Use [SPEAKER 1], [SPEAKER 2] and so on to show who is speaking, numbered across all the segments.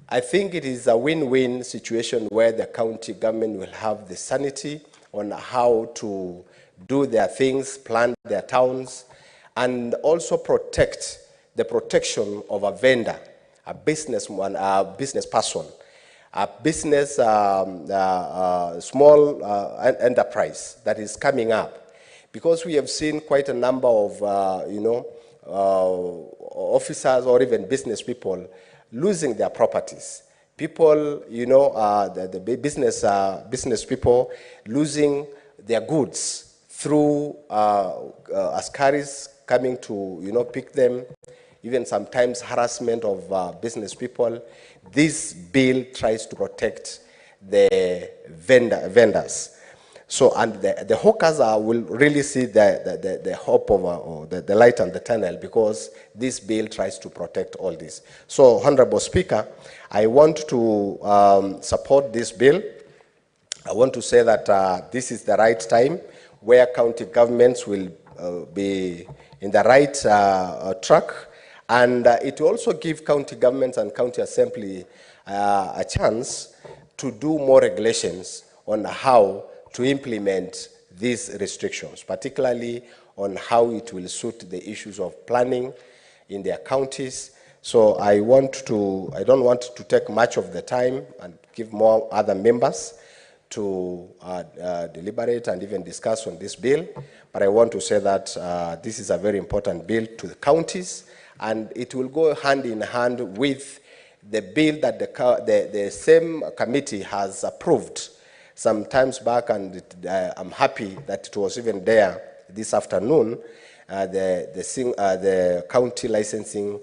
[SPEAKER 1] I think it is a win-win situation where the county government will have the sanity on how to do their things, plan their towns, and also protect the protection of a vendor, a businessman, a business person, a business, small enterprise that is coming up. Because we have seen quite a number of, officers or even business people losing their properties. People, the business people losing their goods through askaris coming to, pick them, even sometimes harassment of business people. This bill tries to protect the vendors. So, and the hawkers will really see the hope of, or the light on the tunnel, because this bill tries to protect all this. So, Honorable Speaker, I want to support this bill. I want to say that this is the right time where county governments will be in the right track, and it will also give county governments and county assembly a chance to do more regulations on how to implement these restrictions, particularly on how it will suit the issues of planning in their counties. So I don't want to take much of the time and give more other members to deliberate and even discuss on this bill, but I want to say that this is a very important bill to the counties, and it will go hand in hand with the bill that the same committee has approved some times back, and I'm happy that it was even there this afternoon, the county licensing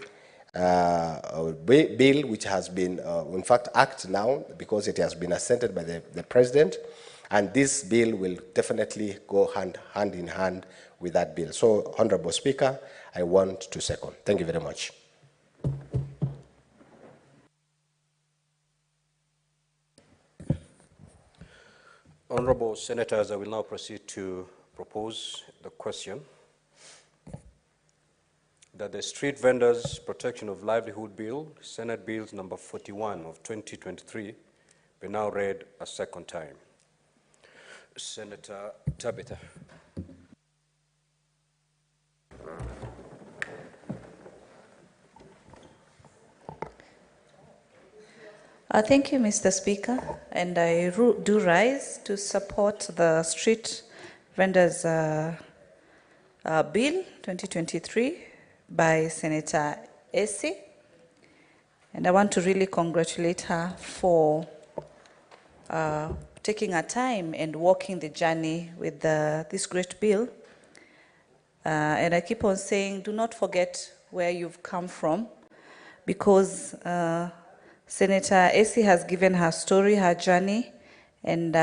[SPEAKER 1] bill, which has been, in fact, act now, because it has been assented by the president, and this bill will definitely go hand in hand with that bill. So, Honorable Speaker, I want to second. Thank you very much.
[SPEAKER 2] Honorable Senators, I will now proceed to propose the question that the Street Vendors Protection of Livelihood Bill, Senate Bills number 41 of 2023, be now read a second time. Senator Tabitha.
[SPEAKER 3] Thank you, Mr. Speaker, and I do rise to support the Street Vendors Bill 2023 by Senator Esi, and I want to really congratulate her for taking her time and walking the journey with this great bill. And I keep on saying, do not forget where you've come from, because Senator Esi has given her story, her journey, and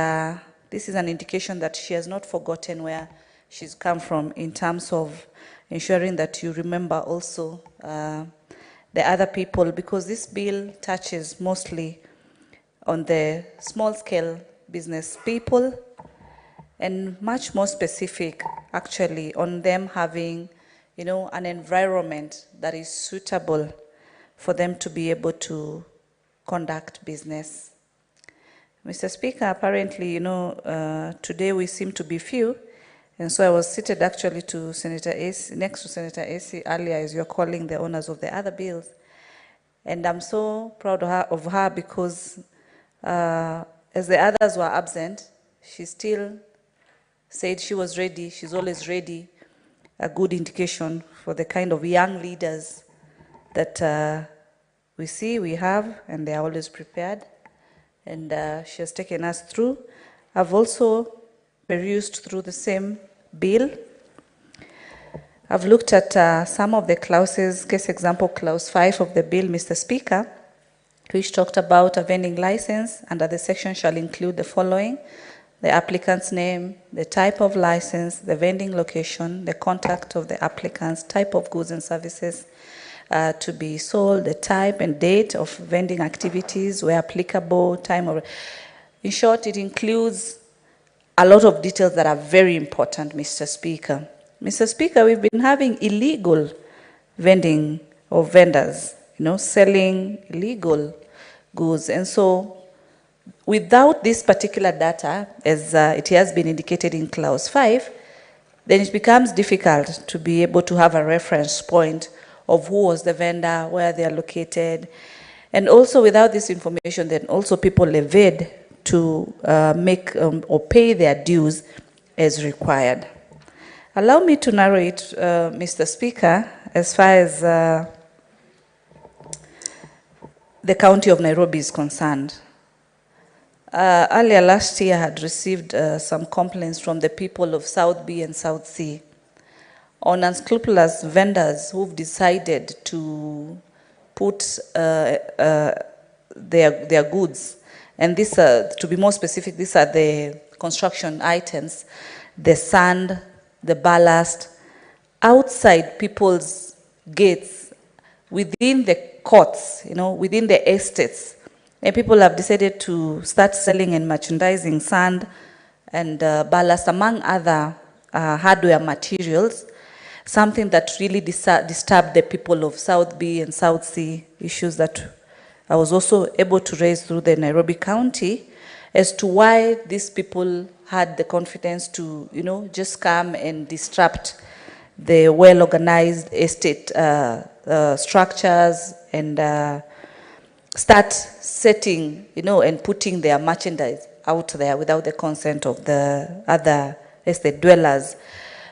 [SPEAKER 3] this is an indication that she has not forgotten where she's come from, in terms of ensuring that you remember also the other people, because this bill touches mostly on the small-scale business people, and much more specific, actually, on them having, an environment that is suitable for them to be able to conduct business. Mr. Speaker, apparently, today we seem to be few, and so I was seated actually to Senator Esi, next to Senator Esi earlier, as you're calling the owners of the other bills. And I'm so proud of her because as the others were absent, she still said she was ready. She's always ready, a good indication for the kind of young leaders that we see, we have, and they are always prepared. And she has taken us through. I've also perused through the same bill. I've looked at some of the clauses, case example clause 5 of the bill, Mr. Speaker, which talked about a vending license. Under the section shall include the following: the applicant's name, the type of license, the vending location, the contact of the applicant's type of goods and services to be sold, the type and date of vending activities where applicable, time of... In short, it includes a lot of details that are very important, Mr. Speaker. Mr. Speaker, we've been having illegal vending or vendors selling illegal goods. And so without this particular data, as it has been indicated in clause 5, then it becomes difficult to be able to have a reference point of who was the vendor, where they are located. And also without this information, then also people evade to make or pay their dues as required. Allow me to narrate, Mr. Speaker, as far as the County of Nairobi is concerned. Earlier last year, I had received some complaints from the people of South B and South C on unscrupulous vendors who've decided to put their goods, and these are, to be more specific, these are the construction items, the sand, the ballast, outside people's gates, within the courts, within the estates. And people have decided to start selling and merchandising sand and ballast, among other hardware materials, something that really disturbed the people of South B and South C, issues that I was also able to raise through the Nairobi County as to why these people had the confidence to, just come and disrupt the well-organized estate structures and start setting, and putting their merchandise out there without the consent of the other estate dwellers.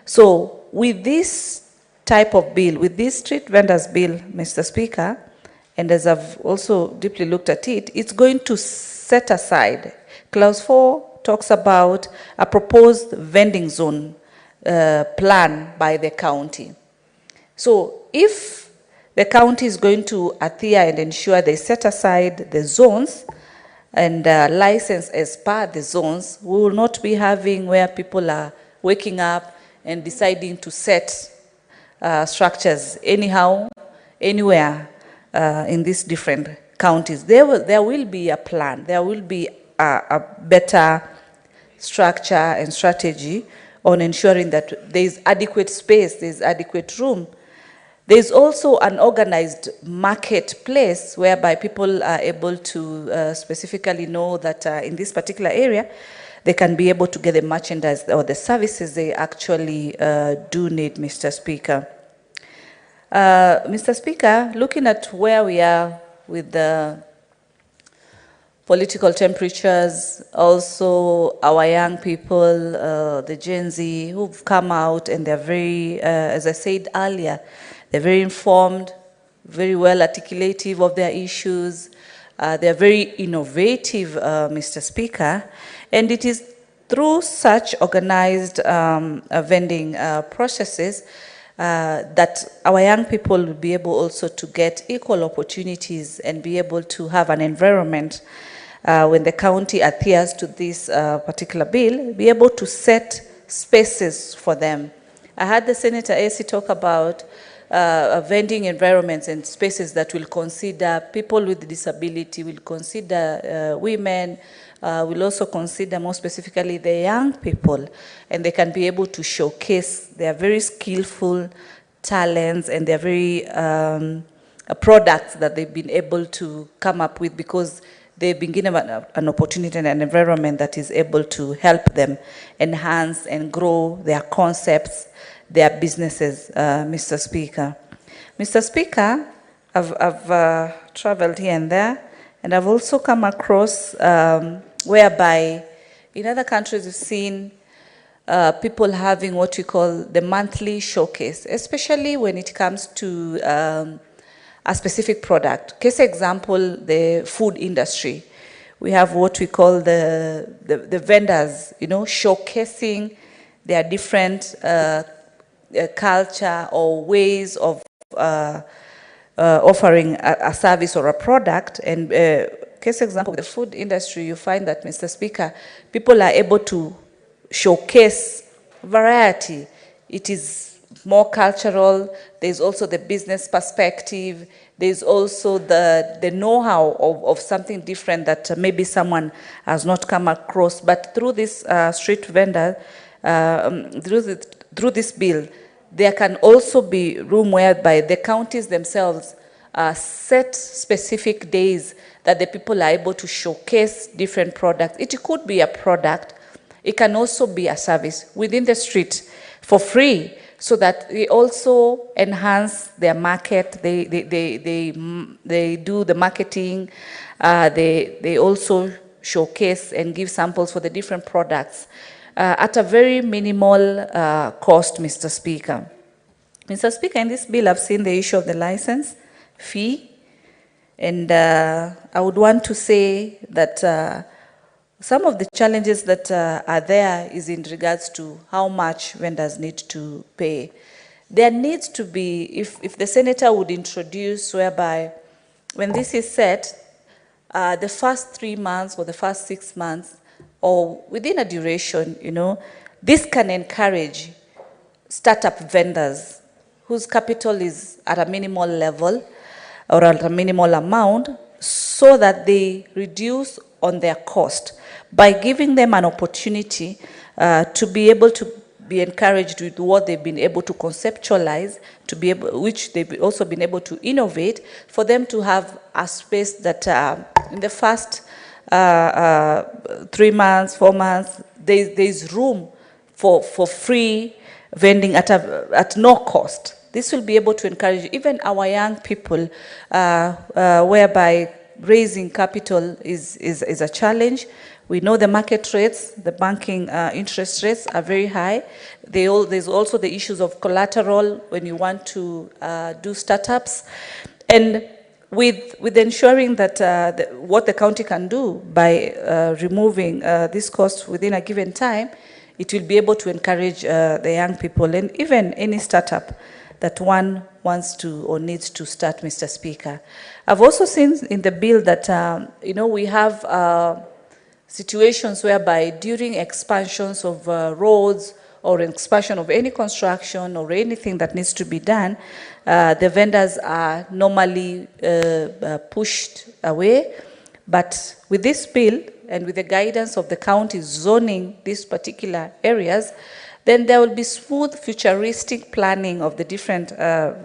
[SPEAKER 3] So with this type of bill, with this street vendors bill, Mr. Speaker, and as I've also deeply looked at it, it's going to set aside. Clause 4 talks about a proposed vending zone plan by the county. So if the county is going to adhere and ensure they set aside the zones and license as per the zones, we will not be having where people are waking up and deciding to set structures anyhow, anywhere in these different counties. There will be a plan. There will be a better structure and strategy on ensuring that there is adequate space, there is adequate room. There is also an organized marketplace whereby people are able to specifically know that in this particular area, they can be able to get the merchandise or the services they actually do need, Mr. Speaker. Mr. Speaker, looking at where we are with the political temperatures, also our young people, the Gen Z, who've come out and they're very, as I said earlier, they're very informed, very well articulative of their issues. They're very innovative, Mr. Speaker, and it is through such organized vending processes that our young people will be able also to get equal opportunities and be able to have an environment when the county adheres to this particular bill, be able to set spaces for them. I heard the Senator AC talk about vending environments and spaces that will consider people with disability, will consider women, will also consider more specifically the young people, and they can be able to showcase their very skillful talents and their very products that they've been able to come up with because they've been given an opportunity and an environment that is able to help them enhance and grow their concepts, their businesses, Mr. Speaker. Mr. Speaker, I've traveled here and there, and I've also come across whereby in other countries we've seen people having what we call the monthly showcase, especially when it comes to a specific product. Case example, the food industry. We have what we call the vendors, showcasing their different culture or ways of offering a service or a product. And case example, the food industry, you find that, Mr. Speaker, people are able to showcase variety. It is more cultural. There's also the business perspective. There's also the know-how of something different that maybe someone has not come across. But through this street vendor, through this bill, there can also be room whereby the counties themselves set specific days that the people are able to showcase different products. It could be a product, it can also be a service within the street for free, so that they also enhance their market, they do the marketing, they also showcase and give samples for the different products at a very minimal cost, Mr. Speaker. Mr. Speaker, in this bill, I've seen the issue of the license fee, and I would want to say that some of the challenges that are there is in regards to how much vendors need to pay. There needs to be, if the senator would introduce whereby when this is set, the first 3 months or the first 6 months or within a duration, this can encourage startup vendors whose capital is at a minimal level or at a minimal amount, so that they reduce on their cost by giving them an opportunity to be able to be encouraged with what they've been able to conceptualize, which they've also been able to innovate, for them to have a space that in the first 3 months, 4 months, there's room for free vending at no cost. This will be able to encourage even our young people, whereby raising capital is a challenge. We know the market rates, the banking interest rates are very high. There's also the issues of collateral when you want to do startups. And with ensuring that what the county can do by removing this cost within a given time, it will be able to encourage the young people and even any startup that one wants to or needs to start, Mr. Speaker. I've also seen in the bill that, we have situations whereby during expansions of roads or expansion of any construction or anything that needs to be done, the vendors are normally pushed away. But with this bill and with the guidance of the county zoning these particular areas, then there will be smooth futuristic planning of the different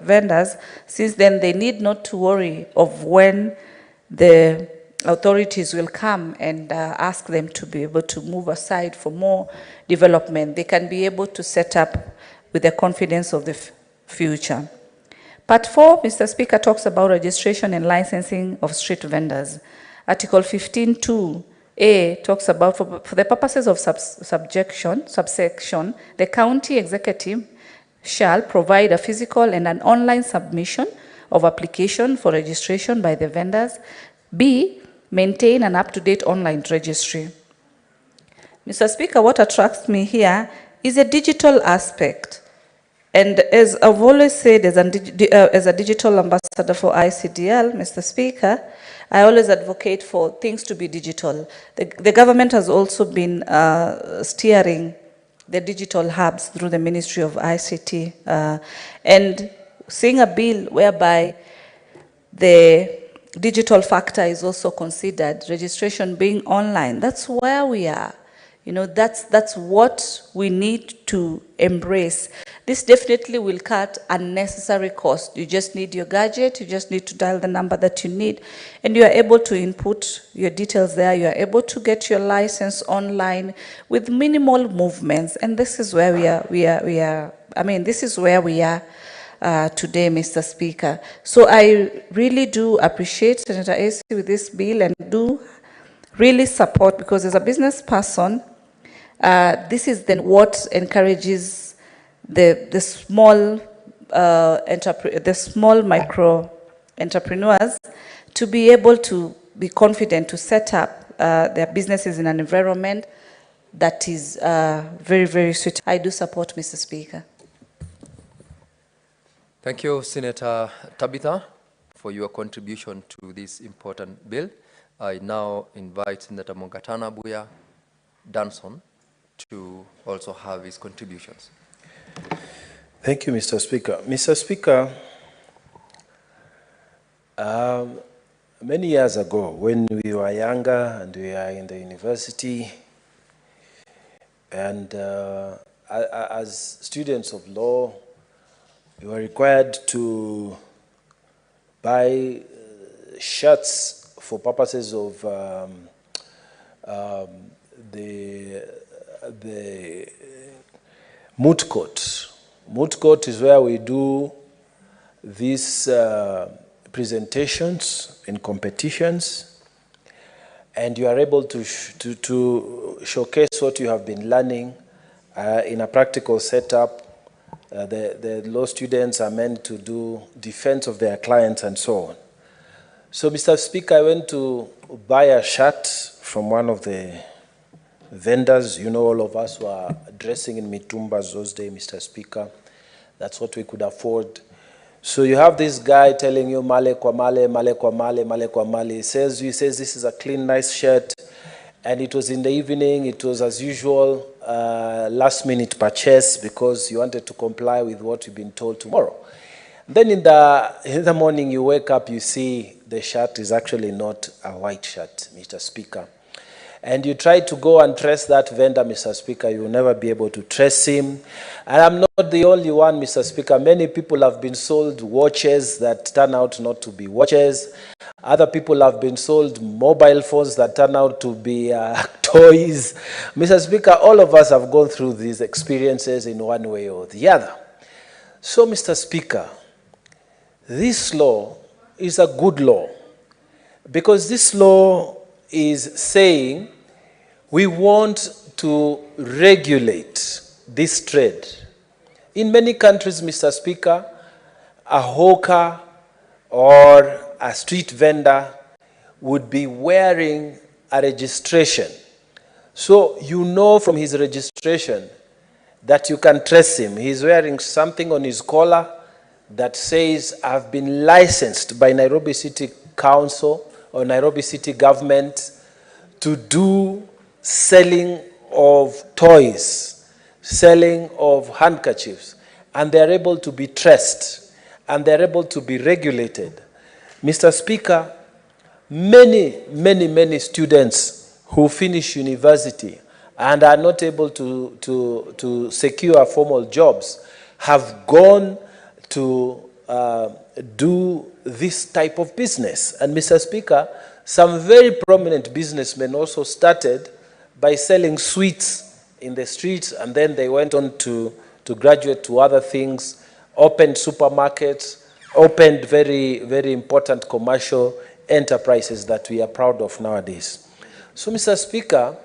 [SPEAKER 3] vendors, since then they need not to worry of when the authorities will come and ask them to be able to move aside for more development. They can be able to set up with the confidence of the future. Part 4, Mr. Speaker, talks about registration and licensing of street vendors. Article 15(2)(a) talks about for the purposes of subsection, the county executive shall provide a physical and an online submission of application for registration by the vendors. B, maintain an up-to-date online registry. Mr. Speaker, what attracts me here is a digital aspect. And as I've always said, as a digital ambassador for ICDL, Mr. Speaker, I always advocate for things to be digital. The government has also been steering the digital hubs through the Ministry of ICT. And seeing a bill whereby the digital factor is also considered, registration being online, that's where we are. That's what we need to embrace. This definitely will cut unnecessary cost. You just need your gadget, you just need to dial the number that you need, and you are able to input your details there. You are able to get your license online with minimal movements, and this is where this is where we are today, Mr. Speaker. So I really do appreciate Senator AC with this bill and do really support, because as a business person, this is then what encourages the small micro entrepreneurs to be able to be confident to set up their businesses in an environment that is very, very suitable. I do support, Mr. Speaker.
[SPEAKER 4] Thank you, Senator Tabitha, for your contribution to this important bill. I now invite Senator Mongatana Buya Danson to also have his contributions.
[SPEAKER 5] Thank you, Mr. Speaker. Mr. Speaker, many years ago, when we were younger and we were in the university, and as students of law, we were required to buy shirts for purposes of the moot court. Moot court is where we do these presentations in competitions, and you are able to showcase what you have been learning in a practical setup. The law students are meant to do defense of their clients and so on. So, Mr. Speaker, I went to buy a shirt from one of the vendors. You know, all of us were dressing in mitumbas those days, Mr. Speaker. That's what we could afford. So you have this guy telling you, male kwa male, male kwa male, male kwa male. He says, this is a clean, nice shirt. And it was in the evening. It was, as usual, last-minute purchase because you wanted to comply with what you've been told tomorrow. Then in the morning, you wake up, you see the shirt is actually not a white shirt, Mr. Speaker. And you try to go and trace that vendor, Mr. Speaker, you will never be able to trace him. And I'm not the only one, Mr. Speaker. Many people have been sold watches that turn out not to be watches. Other people have been sold mobile phones that turn out to be toys. Mr. Speaker, all of us have gone through these experiences in one way or the other. So, Mr. Speaker, this law is a good law because this law is saying we want to regulate this trade. In many countries, Mr. Speaker, a hawker or a street vendor would be wearing a registration. So you know from his registration that you can trace him. He's wearing something on his collar that says, I've been licensed by Nairobi City Council or Nairobi City government to do selling of toys, selling of handkerchiefs, and they're able to be traced, and they're able to be regulated. Mr. Speaker, many students who finish university and are not able to secure formal jobs have gone to do this type of business. And Mr. Speaker, some very prominent businessmen also started by selling sweets in the streets, and then they went on to graduate to other things, opened supermarkets, opened very important commercial enterprises that we are proud of nowadays. So, Mr. Speaker,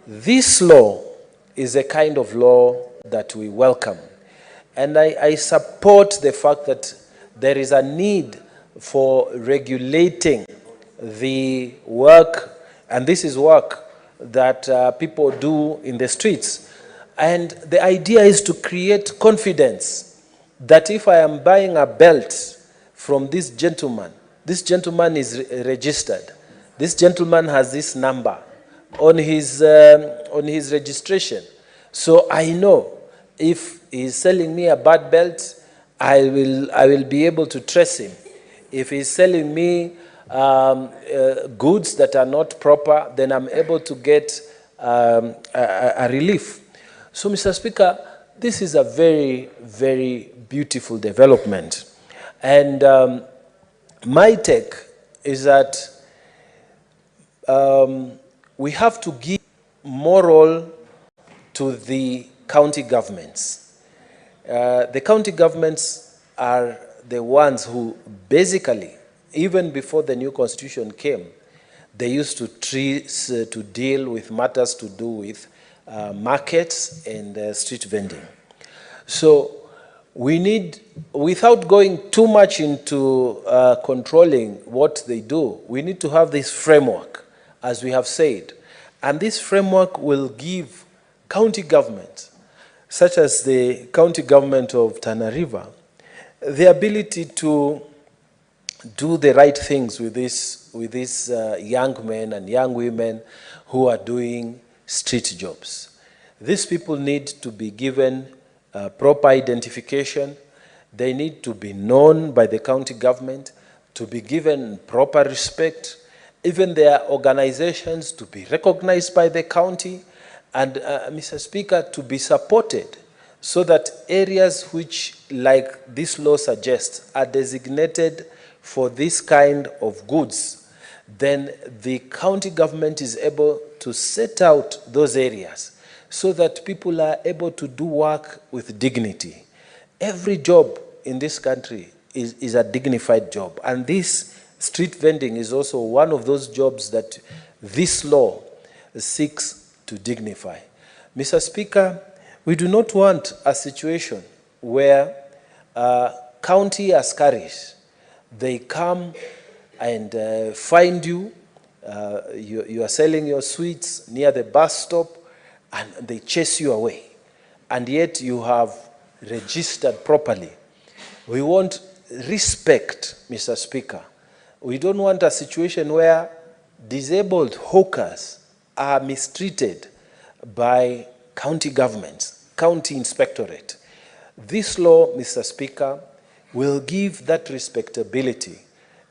[SPEAKER 5] this law is a kind of law that we welcome. And I support the fact that there is a need for regulating the work, and this is work that people do in the streets. And the idea is to create confidence that if I am buying a belt from this gentleman is registered. This gentleman has this number on his registration. So I know if he's selling me a bad belt, I will be able to trace him. If he's selling me goods that are not proper, then I'm able to get a relief. So, Mr. Speaker, this is a very beautiful development. And my take is that we have to give moral to the county governments. The county governments are the ones who basically, even before the new constitution came, they used to deal with matters to do with markets and street vending. So we need, without going too much into controlling what they do, we need to have this framework, as we have said. And this framework will give county governments, such as the county government of Tana River, the ability to do the right things with these young men and young women who are doing street jobs. These people need to be given proper identification. They need to be known by the county government, to be given proper respect, even their organizations to be recognized by the county, and Mr. Speaker, to be supported so that areas which, like this law suggests, are designated for this kind of goods, then the county government is able to set out those areas so that people are able to do work with dignity. Every job in this country is a dignified job, and this street vending is also one of those jobs that this law seeks to dignify. Mr. Speaker, we do not want a situation where county askaris, they come and find you, you are selling your sweets near the bus stop, and they chase you away, and yet you have registered properly. We want respect, Mr. Speaker. We don't want a situation where disabled hawkers are mistreated by county governments, county inspectorate. This law, Mr. Speaker, will give that respectability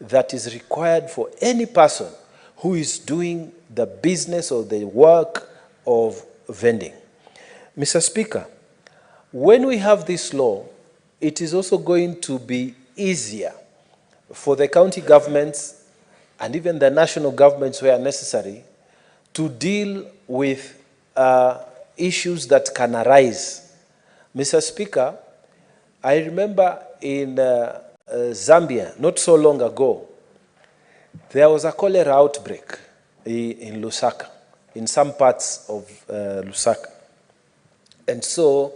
[SPEAKER 5] that is required for any person who is doing the business or the work of vending. Mr. Speaker, when we have this law, it is also going to be easier for the county governments and even the national governments where necessary to deal with issues that can arise. Mr. Speaker, I remember in Zambia, not so long ago, there was a cholera outbreak in Lusaka, in some parts of Lusaka. And so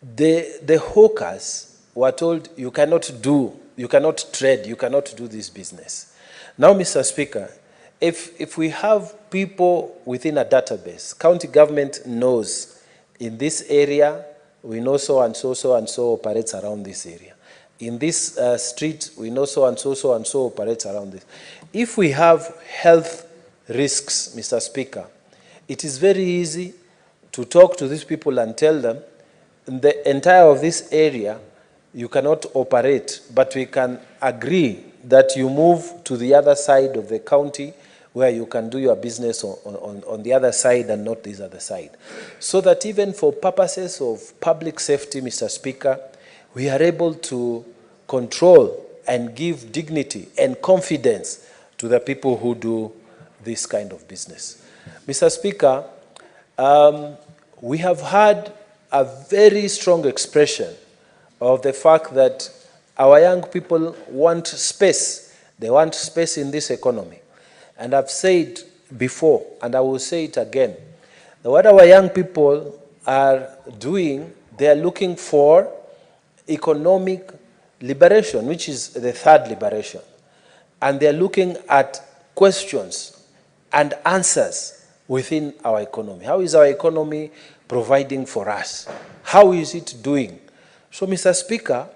[SPEAKER 5] the hawkers were told, you cannot trade, you cannot do this business. Now, Mr. Speaker, if we have people within a database, county government knows in this area, we know so and so operates around this area. In this street, we know so and so operates around this. If we have health risks, Mr. Speaker, it is very easy to talk to these people and tell them, in the entire of this area, you cannot operate, but we can agree that you move to the other side of the county where you can do your business on the other side and not this other side. So that even for purposes of public safety, Mr. Speaker, we are able to control and give dignity and confidence to the people who do this kind of business. Mr. Speaker, we have had a very strong expression of the fact that our young people want space. They want space in this economy. And I've said before, and I will say it again, that what our young people are doing, they are looking for economic liberation, which is the third liberation. And they are looking at questions and answers within our economy. How is our economy providing for us? How is it doing? So, Mr. Speaker,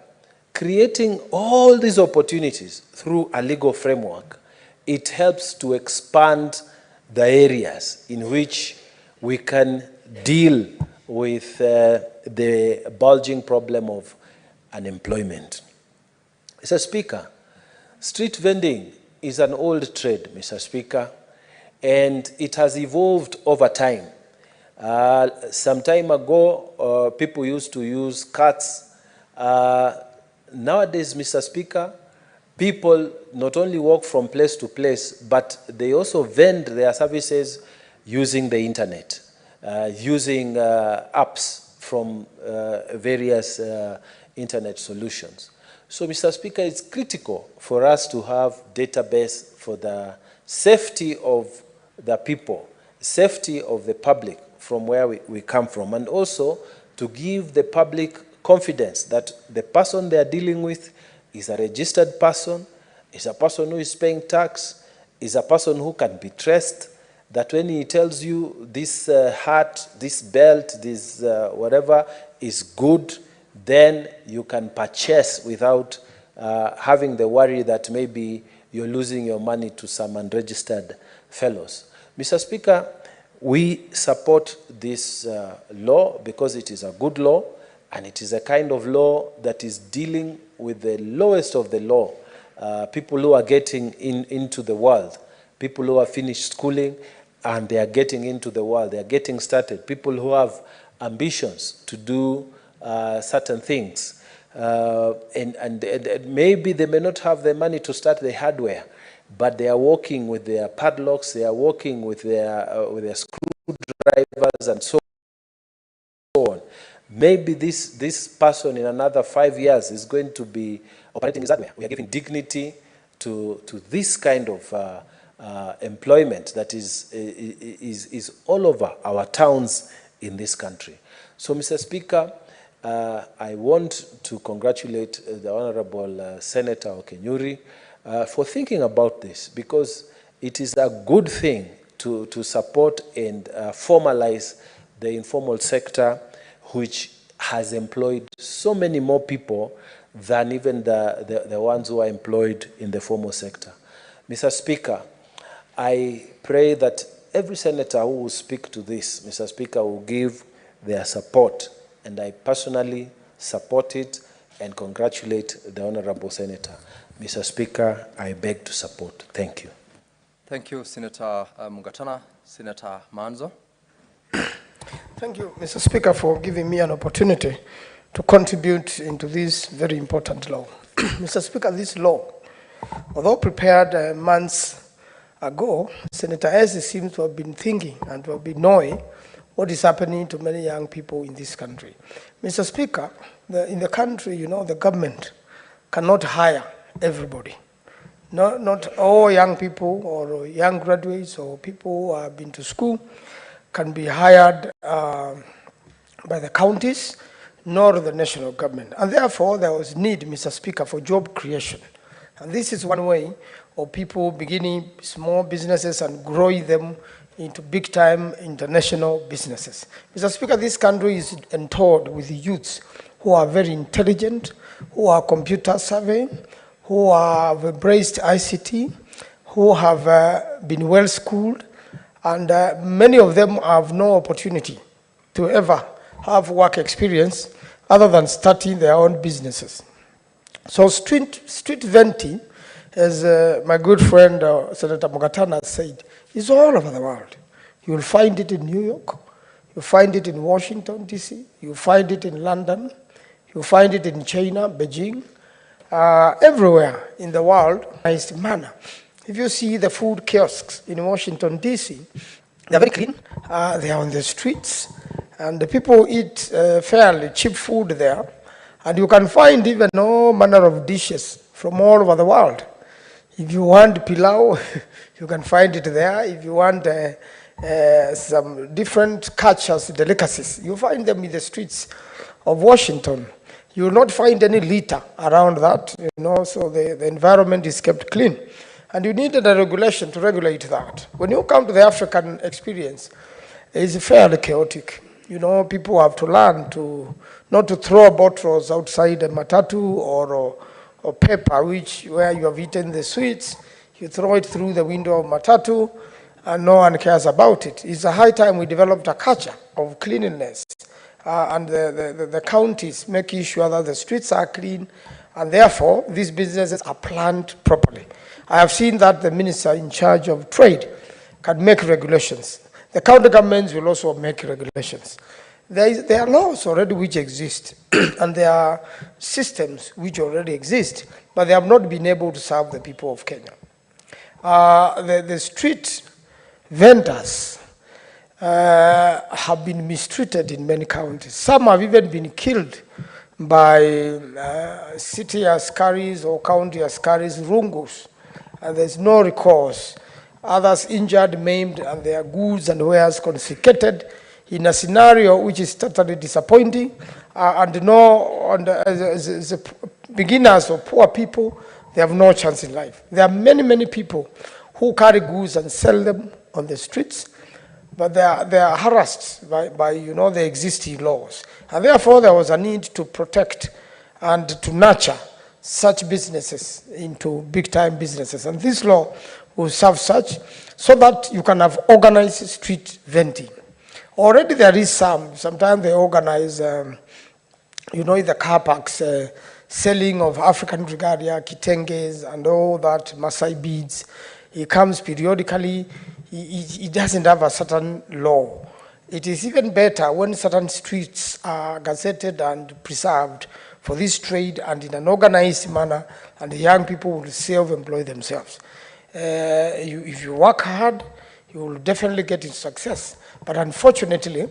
[SPEAKER 5] creating all these opportunities through a legal framework, it helps to expand the areas in which we can deal with the bulging problem of unemployment. Mr. Speaker, street vending is an old trade, Mr. Speaker, and it has evolved over time. Some time ago, people used to use carts. Nowadays, Mr. Speaker, people not only walk from place to place, but they also vend their services using the internet, using apps from various internet solutions. So, Mr. Speaker, it's critical for us to have database for the safety of the people, safety of the public from where we come from, and also to give the public confidence that the person they are dealing with is a registered person, is a person who is paying tax, is a person who can be trusted, that when he tells you this hat, this belt, this whatever is good, then you can purchase without having the worry that maybe you're losing your money to some unregistered fellows. Mr. Speaker, we support this law because it is a good law, and it is a kind of law that is dealing with the lowest of the law, people who are getting into the world, people who have finished schooling and they are getting into the world, they are getting started, people who have ambitions to do certain things. And maybe they may not have the money to start the hardware, but they are working with their padlocks, they are working with their screwdrivers and so on. Maybe this person in another 5 years is going to be operating his hardware. We are giving dignity to this kind of employment that is all over our towns in this country. So, Mr. Speaker, I want to congratulate the Honorable Senator Okenyuri for thinking about this, because it is a good thing to support and formalize the informal sector, which has employed so many more people than even the ones who are employed in the formal sector. Mr. Speaker, I pray that every senator who will speak to this, Mr. Speaker, will give their support, and I personally support it and congratulate the Honorable Senator. Mr. Speaker, I beg to support. Thank you.
[SPEAKER 4] Thank you, Senator Mungatana. Senator Manzo.
[SPEAKER 6] Thank you, Mr. Speaker, for giving me an opportunity to contribute into this very important law. Mr. Speaker, this law, although prepared months ago, Senator Eze seems to have been thinking and to have been knowing what is happening to many young people in this country. Mr. Speaker, in the country, you know, the government cannot hire everybody. Not all young people or young graduates or people who have been to school can be hired by the counties, nor the national government. And therefore, there was need, Mr. Speaker, for job creation. And this is one way of people beginning small businesses and growing them into big-time international businesses. Mr. Speaker, this country is endowed with youths who are very intelligent, who are computer savvy, who have embraced ICT, who have been well-schooled, and many of them have no opportunity to ever have work experience other than starting their own businesses. So street vending, as my good friend Senator Mungatana said, is all over the world. You will find it in New York, you find it in Washington, D.C., you find it in London, you find it in China, Beijing, everywhere in the world, nice manner. If you see the food kiosks in Washington, D.C., they're very clean, they are on the streets, and the people eat fairly cheap food there, and you can find even all manner of dishes from all over the world. If you want pilau, you can find it there. If you want some different cultures, delicacies, you find them in the streets of Washington. You will not find any litter around that, you know, so the environment is kept clean. And you needed a regulation to regulate that. When you come to the African experience, it's fairly chaotic. You know, people have to learn to not to throw bottles outside a matatu or paper, where you have eaten the sweets, you throw it through the window of matatu, and no one cares about it. It's a high time we developed a culture of cleanliness, and the counties making sure that the streets are clean, and therefore these businesses are planned properly. I have seen that the minister in charge of trade can make regulations. The county governments will also make regulations. There are laws already which exist, and there are systems which already exist, but they have not been able to serve the people of Kenya. The street vendors have been mistreated in many counties. Some have even been killed by city askaris or county askaris, rungus, and there's no recourse. Others injured, maimed, and their goods and wares confiscated in a scenario which is totally disappointing, as beginners or poor people, they have no chance in life. There are many, many people who carry goods and sell them on the streets, but they are harassed by you know, the existing laws. And therefore, there was a need to protect and to nurture such businesses into big-time businesses. And this law will serve such, so that you can have organized street vending. Already there is sometimes they organize, you know, in the car parks, selling of African regalia, kitenges, and all that, Maasai beads. He comes periodically. He doesn't have a certain law. It is even better when certain streets are gazetted and preserved for this trade and in an organized manner, and the young people will self-employ themselves. If you work hard, you will definitely get into success. But unfortunately,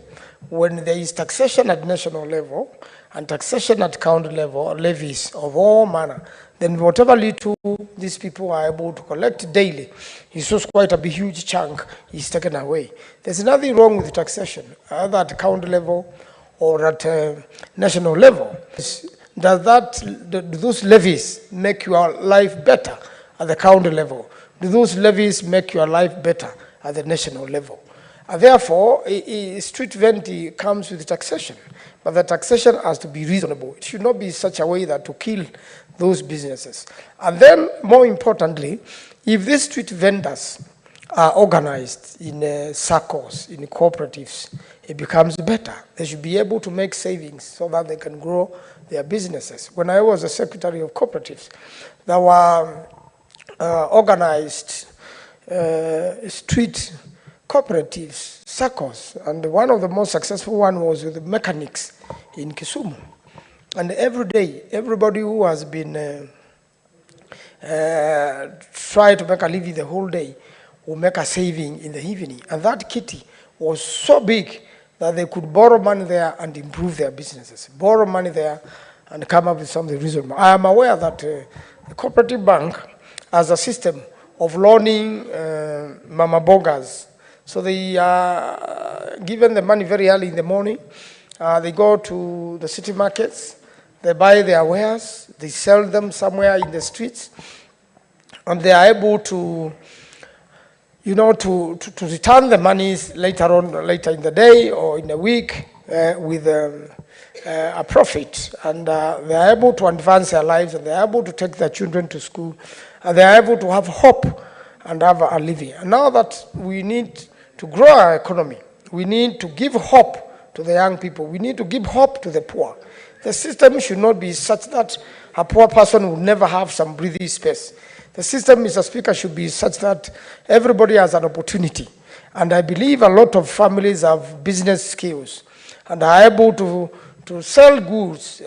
[SPEAKER 6] when there is taxation at national level and taxation at county level, or levies of all manner, then whatever little these people are able to collect daily, it's just quite a huge chunk is taken away. There's nothing wrong with taxation, either at county level or at national level. Do those levies make your life better at the county level? Do those levies make your life better at the national level? Therefore, a street vendor comes with taxation, but the taxation has to be reasonable. It should not be such a way that to kill those businesses. And then, more importantly, if these street vendors are organized in circles, in cooperatives, it becomes better. They should be able to make savings so that they can grow their businesses. When I was a secretary of cooperatives, there were organized street cooperatives, circles, and one of the most successful one was with the mechanics in Kisumu. And every day, everybody who has been trying to make a living the whole day will make a saving in the evening. And that kitty was so big that they could borrow money there and improve their businesses. Borrow money there and come up with something reasonable. I am aware that the cooperative bank has a system of loaning mama bogas. So they are given the money very early in the morning. They go to the city markets, they buy their wares, they sell them somewhere in the streets, and they are able to, to return the monies later in the day or in a week with a profit. And they are able to advance their lives, and they are able to take their children to school, and they are able to have hope and have a living. And now that we need to grow our economy, we need to give hope to the young people. We need to give hope to the poor. The system should not be such that a poor person will never have some breathing space. The system, Mr. Speaker, should be such that everybody has an opportunity. And I believe a lot of families have business skills and are able to sell goods,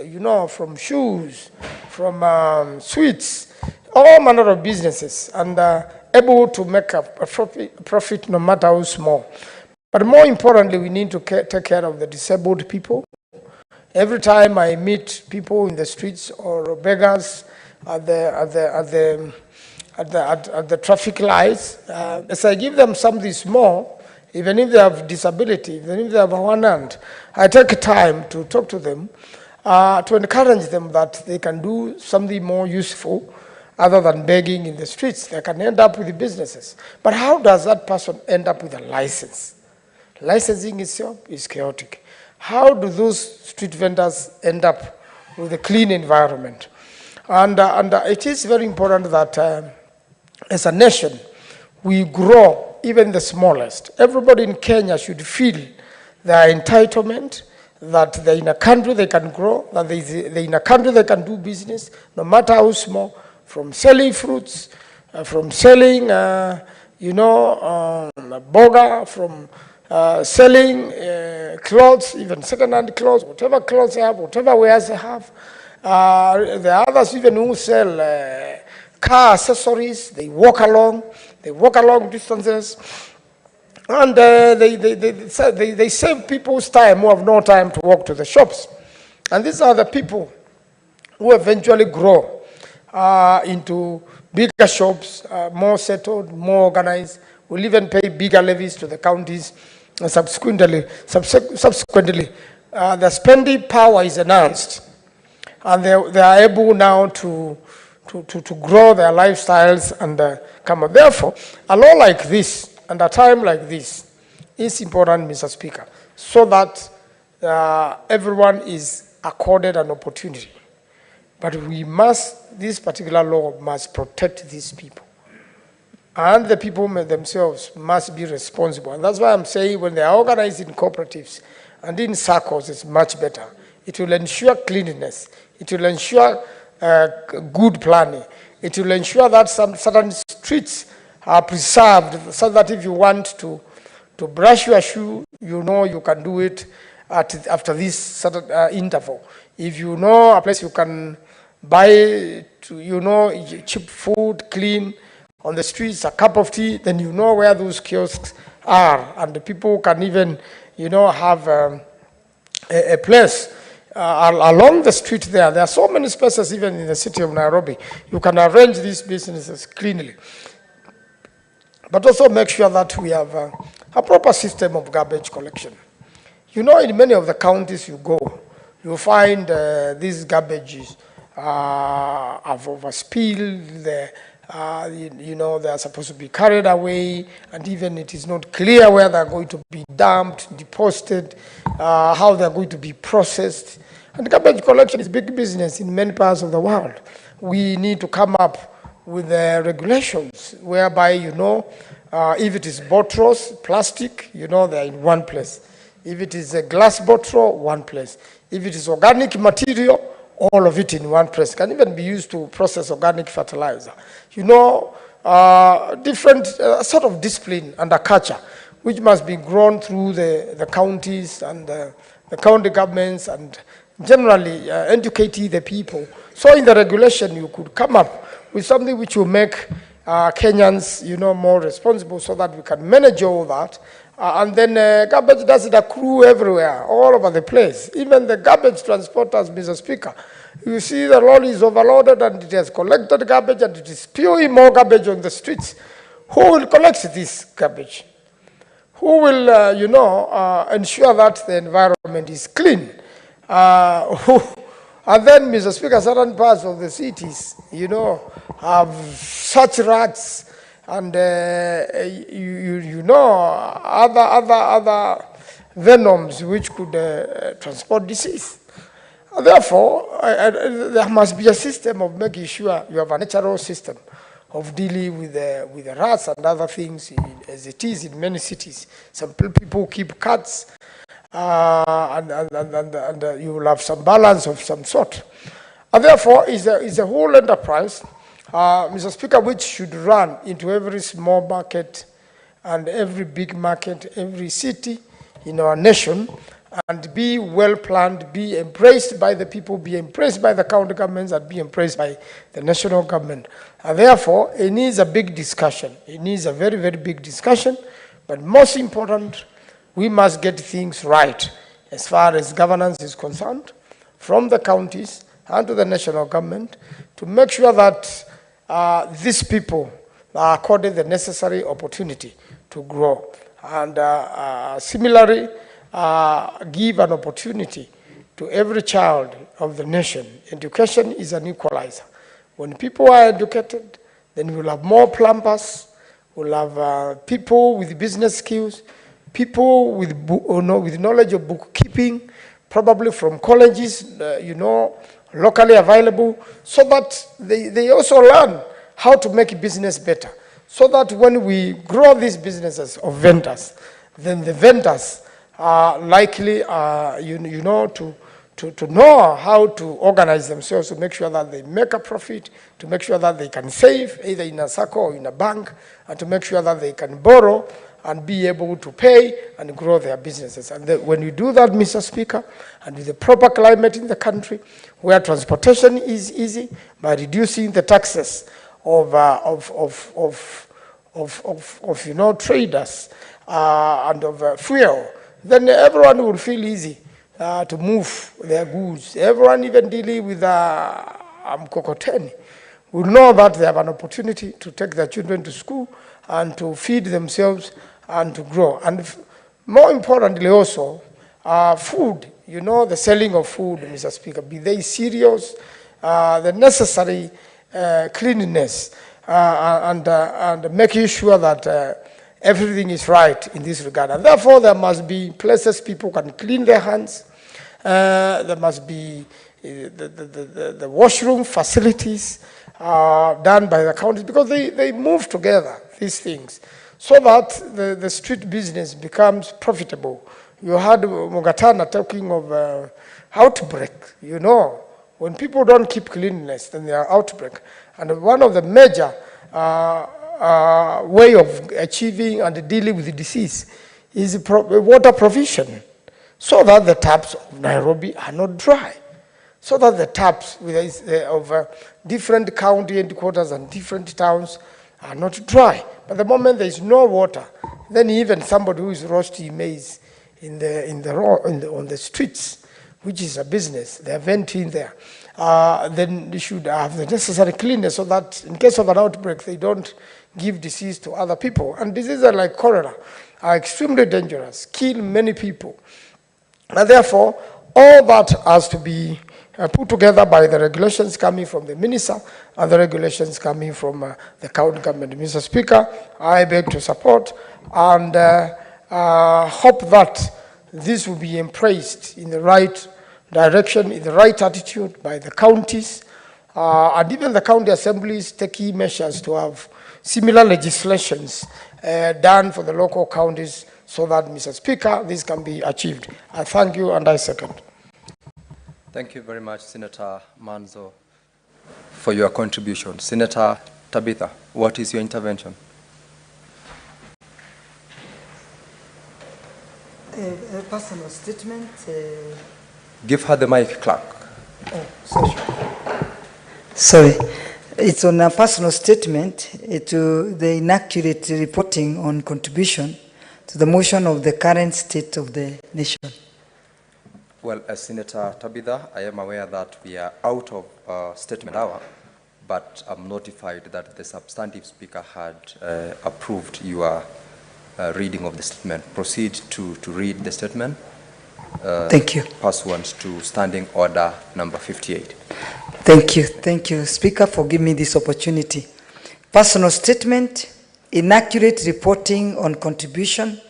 [SPEAKER 6] from shoes, from sweets, all manner of businesses, and able to make a profit no matter how small. But more importantly, we need to take care of the disabled people. Every time I meet people in the streets or beggars at the traffic lights, as I give them something small, even if they have disability, even if they have one hand, I take time to talk to them, to encourage them that they can do something more useful other than begging in the streets. They can end up with businesses. But how does that person end up with a license? Licensing itself is chaotic. How do those street vendors end up with a clean environment? And it is very important that as a nation, we grow even the smallest. Everybody in Kenya should feel their entitlement, that they're in a country they can grow, that they're in a country they can do business, no matter how small, from selling fruits, from selling, boga, from selling clothes, even second-hand clothes, whatever clothes they have, whatever wares they have. There are others even who sell car accessories. They walk along distances, and they save people's time who have no time to walk to the shops. And these are the people who eventually grow into bigger shops, more settled, more organized, will even pay bigger levies to the counties. And subsequently, the spending power is enhanced, and they are able now to grow their lifestyles and come up. Therefore, a law like this and a time like this is important, Mr. Speaker, so that everyone is accorded an opportunity. But this particular law must protect these people. And the people themselves must be responsible. And that's why I'm saying when they are organized in cooperatives and in circles, it's much better. It will ensure cleanliness. It will ensure good planning. It will ensure that some certain streets are preserved so that if you want to brush your shoe, you know you can do it after this certain interval. If you know a place you can buy, cheap food, clean, on the streets, a cup of tea, then you know where those kiosks are. And the people can even, have a place along the street there. There are so many spaces even in the city of Nairobi. You can arrange these businesses cleanly. But also make sure that we have a proper system of garbage collection. In many of the counties you go, you find these garbages have overspilled, they are supposed to be carried away, and even it is not clear where they're going to be dumped, deposited, how they're going to be processed. And garbage collection is big business in many parts of the world. We need to come up with regulations whereby, if it is bottles, plastic, they're in one place. If it is a glass bottle, one place. If it is organic material, all of it in one place. It can even be used to process organic fertilizer. Different sort of discipline and a culture, which must be grown through the counties and the county governments, and generally educating the people. So in the regulation, you could come up with something which will make Kenyans, more responsible, so that we can manage all that. And then garbage doesn't accrue everywhere, all over the place. Even the garbage transporters, Mr. Speaker, you see the lorry is overloaded and it has collected garbage and it is spewing more garbage on the streets. Who will collect this garbage? Who will, ensure that the environment is clean? And then, Mr. Speaker, certain parts of the cities, have such rats and other venoms which could transport disease. Therefore, there must be a system of making sure you have a natural system of dealing with the rats and other things, as it is in many cities. Some people keep cats, and you will have some balance of some sort. And therefore, it's a whole enterprise, Mr. Speaker, which should run into every small market and every big market, every city in our nation, and be well planned, be embraced by the people, be embraced by the county governments, and be embraced by the national government. And therefore, it needs a big discussion. It needs a very, very big discussion. But most important, we must get things right as far as governance is concerned, from the counties and to the national government, to make sure that these people are accorded the necessary opportunity to grow. And similarly, give an opportunity to every child of the nation. Education is an equalizer. When people are educated, then we'll have more plumbers, we'll have people with business skills, people with knowledge of bookkeeping, probably from colleges, locally available, so that they also learn how to make business better. So that when we grow these businesses of vendors, then the vendors are likely, to know how to organize themselves to make sure that they make a profit, to make sure that they can save, either in a circle or in a bank, and to make sure that they can borrow and be able to pay and grow their businesses. And when you do that, Mr. Speaker, and with the proper climate in the country, where transportation is easy, by reducing the taxes of traders and of fuel, then everyone will feel easy to move their goods. Everyone, even dealing with mkokoteni, will know that they have an opportunity to take their children to school and to feed themselves and to grow. And more importantly also, food, the selling of food, Mr. Speaker, be they cereals, the necessary cleanliness, and making sure that everything is right in this regard. And therefore, there must be places people can clean their hands. There must be the washroom facilities done by the counties, because they move together, these things, so that the street business becomes profitable. You heard Mugatana talking of outbreak. When people don't keep cleanliness, then they are outbreak. And one of the major way of achieving and dealing with the disease is water provision, so that the taps of Nairobi are not dry, so that the taps of different county headquarters and different towns are not dry. But the moment there is no water, then even somebody who is roasting maize on the streets, which is a business, they are venting there, then they should have the necessary cleanness so that in case of an outbreak, they don't give disease to other people. And diseases like cholera are extremely dangerous, kill many people. And therefore, all that has to be put together by the regulations coming from the minister and the regulations coming from the county government. Mr. Speaker, I beg to support and hope that this will be embraced in the right direction, in the right attitude by the counties, and even the county assemblies take key measures to have similar legislations done for the local counties so that, Mr. Speaker, this can be achieved. I thank you and I second.
[SPEAKER 4] Thank you very much, Senator Manzo, for your contribution. Senator Tabitha, what is your intervention?
[SPEAKER 7] A personal statement.
[SPEAKER 4] Give her the mic, clerk.
[SPEAKER 7] Oh, sorry. It's on a personal statement to the inaccurate reporting on contribution to the motion of the current state of the nation.
[SPEAKER 4] Well, as Senator Tabitha, I am aware that we are out of statement hour, but I'm notified that the substantive speaker had approved your reading of the statement. Proceed to read the statement.
[SPEAKER 7] Thank you.
[SPEAKER 4] Pursuant to Standing Order number 58.
[SPEAKER 7] Thank you. Thank you, Speaker, for giving me this opportunity. Personal statement, inaccurate reporting on contribution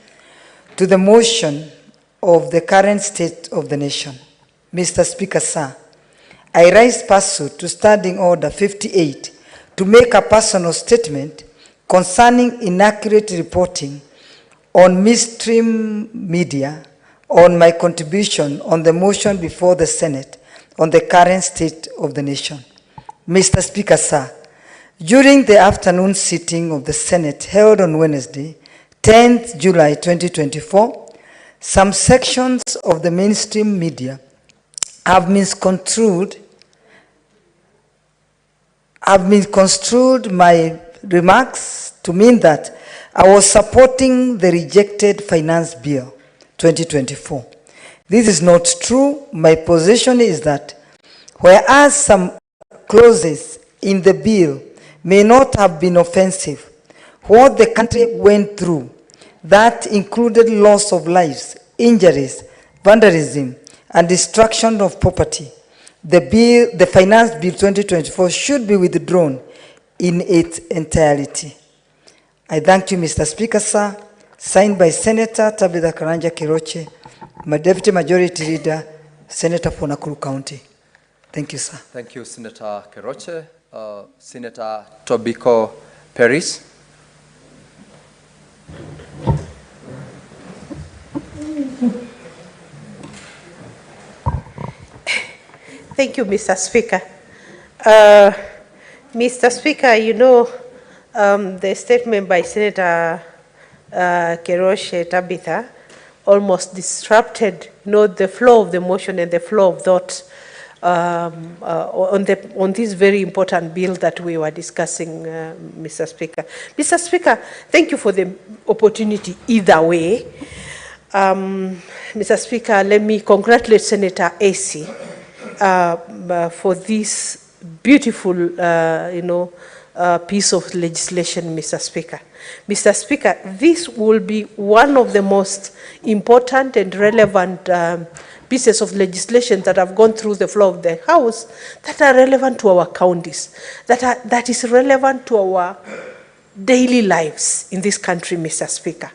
[SPEAKER 7] to the motion of the current state of the nation. Mr. Speaker, sir, I rise pursuant to Standing Order 58 to make a personal statement concerning inaccurate reporting on mainstream media on my contribution on the motion before the Senate on the current state of the nation. Mr. Speaker, sir, during the afternoon sitting of the Senate held on Wednesday, 10th July 2024, some sections of the mainstream media have misconstrued my remarks to mean that I was supporting the rejected Finance Bill 2024. This is not true. My position is that whereas some clauses in the bill may not have been offensive, what the country went through, that included loss of lives, injuries, vandalism, and destruction of property, the Finance Bill 2024 should be withdrawn in its entirety. I thank you, Mr. Speaker, sir. Signed by Senator Tabitha Karanja Kiroche, my Deputy Majority Leader, Senator for Nakuru County. Thank you, sir.
[SPEAKER 4] Thank you, Senator Kiroche. Senator Tobiko Peris.
[SPEAKER 8] Thank you, Mr. Speaker. Mr. Speaker, you know, the statement by Senator Keroshe Tabitha almost disrupted, you know, the flow of the motion and the flow of thought on this very important bill that we were discussing, Mr. Speaker. Mr. Speaker, thank you for the opportunity either way. Mr. Speaker, let me congratulate Senator AC for this beautiful, piece of legislation, Mr. Speaker. Mr. Speaker, this will be one of the most important and relevant pieces of legislation that have gone through the floor of the House that are relevant to our counties, that is relevant to our daily lives in this country, Mr. Speaker.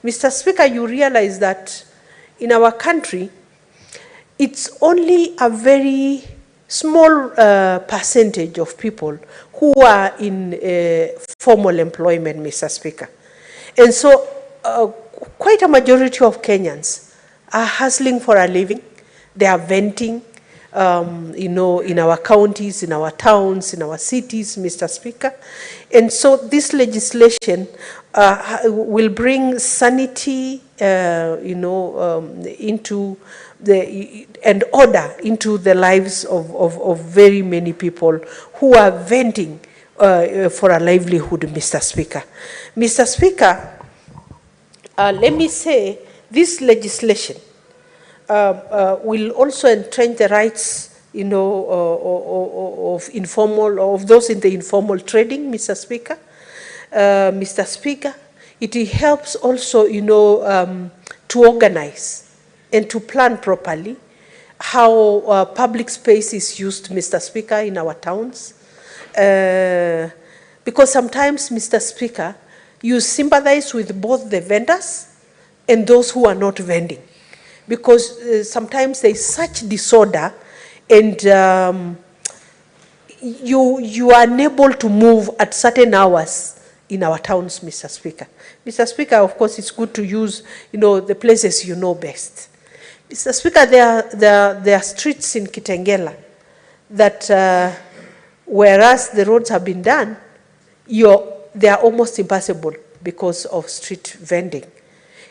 [SPEAKER 8] Mr. Speaker, you realize that in our country, it's only a very small percentage of people who are in formal employment, Mr. Speaker. And so quite a majority of Kenyans are hustling for a living. They are venting in our counties, in our towns, in our cities, Mr. Speaker. And so this legislation will bring sanity, into and order into the lives of very many people who are venting for a livelihood, Mr. Speaker. Mr. Speaker, let me say this legislation will also entrench the rights, of those in the informal trading, Mr. Speaker. Mr. Speaker, it helps also, to organize and to plan properly how public space is used, Mr. Speaker, in our towns. Because sometimes, Mr. Speaker, you sympathize with both the vendors and those who are not vending. Because sometimes there is such disorder and you are unable to move at certain hours in our towns, Mr. Speaker. Mr. Speaker, of course, it's good to use, the places you know best. Mr. Speaker, there are streets in Kitengela that, whereas the roads have been done, they are almost impassable because of street vending.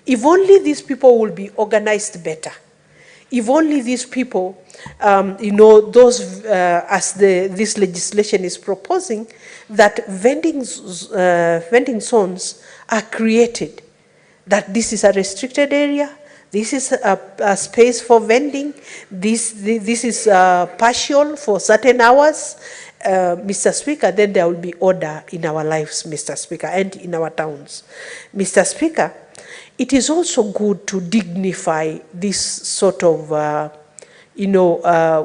[SPEAKER 8] If only these people will be organized better. If only these people, as this legislation is proposing, that vending zones are created, that this is a restricted area, this is a space for vending, this is partial for certain hours, Mr. Speaker, then there will be order in our lives, Mr. Speaker, and in our towns. Mr. Speaker, it is also good to dignify this sort of,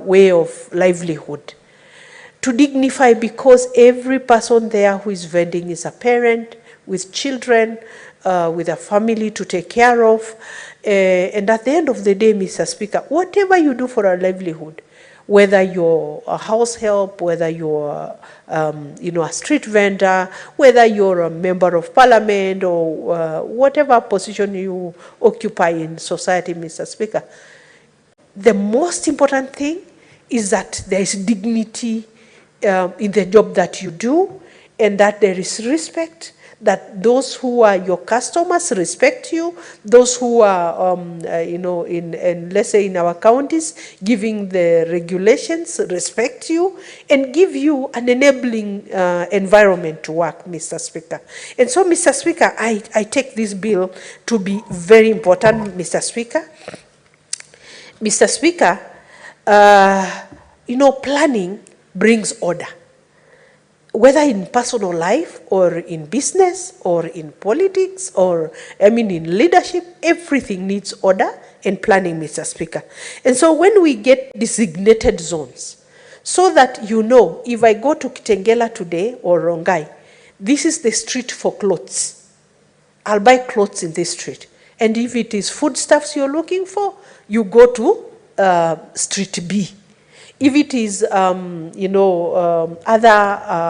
[SPEAKER 8] way of livelihood. To dignify because every person there who is vending is a parent with children, with a family to take care of. And at the end of the day, Mr. Speaker, whatever you do for a livelihood, whether you're a house help, whether you're, a street vendor, whether you're a member of parliament or whatever position you occupy in society, Mr. Speaker, the most important thing is that there is dignity in the job that you do, and that there is respect, that those who are your customers respect you, those who are, let's say in our counties, giving the regulations, respect you, and give you an enabling environment to work, Mr. Speaker. And so, Mr. Speaker, I take this bill to be very important, Mr. Speaker. Mr. Speaker, planning brings order. Whether in personal life or in business or in politics or, in leadership, everything needs order and planning, Mr. Speaker. And so when we get designated zones, so that if I go to Kitengela today or Rongai, this is the street for clothes. I'll buy clothes in this street. And if it is foodstuffs you're looking for, you go to street B. If it is, other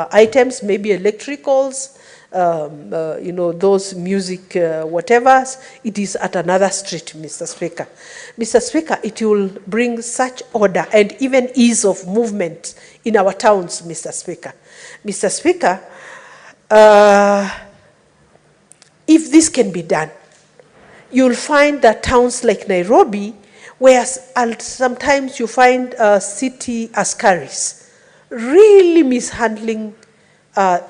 [SPEAKER 8] items, maybe electricals, those music, whatevers, it is at another street, Mr. Speaker. Mr. Speaker, it will bring such order and even ease of movement in our towns, Mr. Speaker. Mr. Speaker, if this can be done, you'll find that towns like Nairobi, where sometimes you find city askaris really mishandling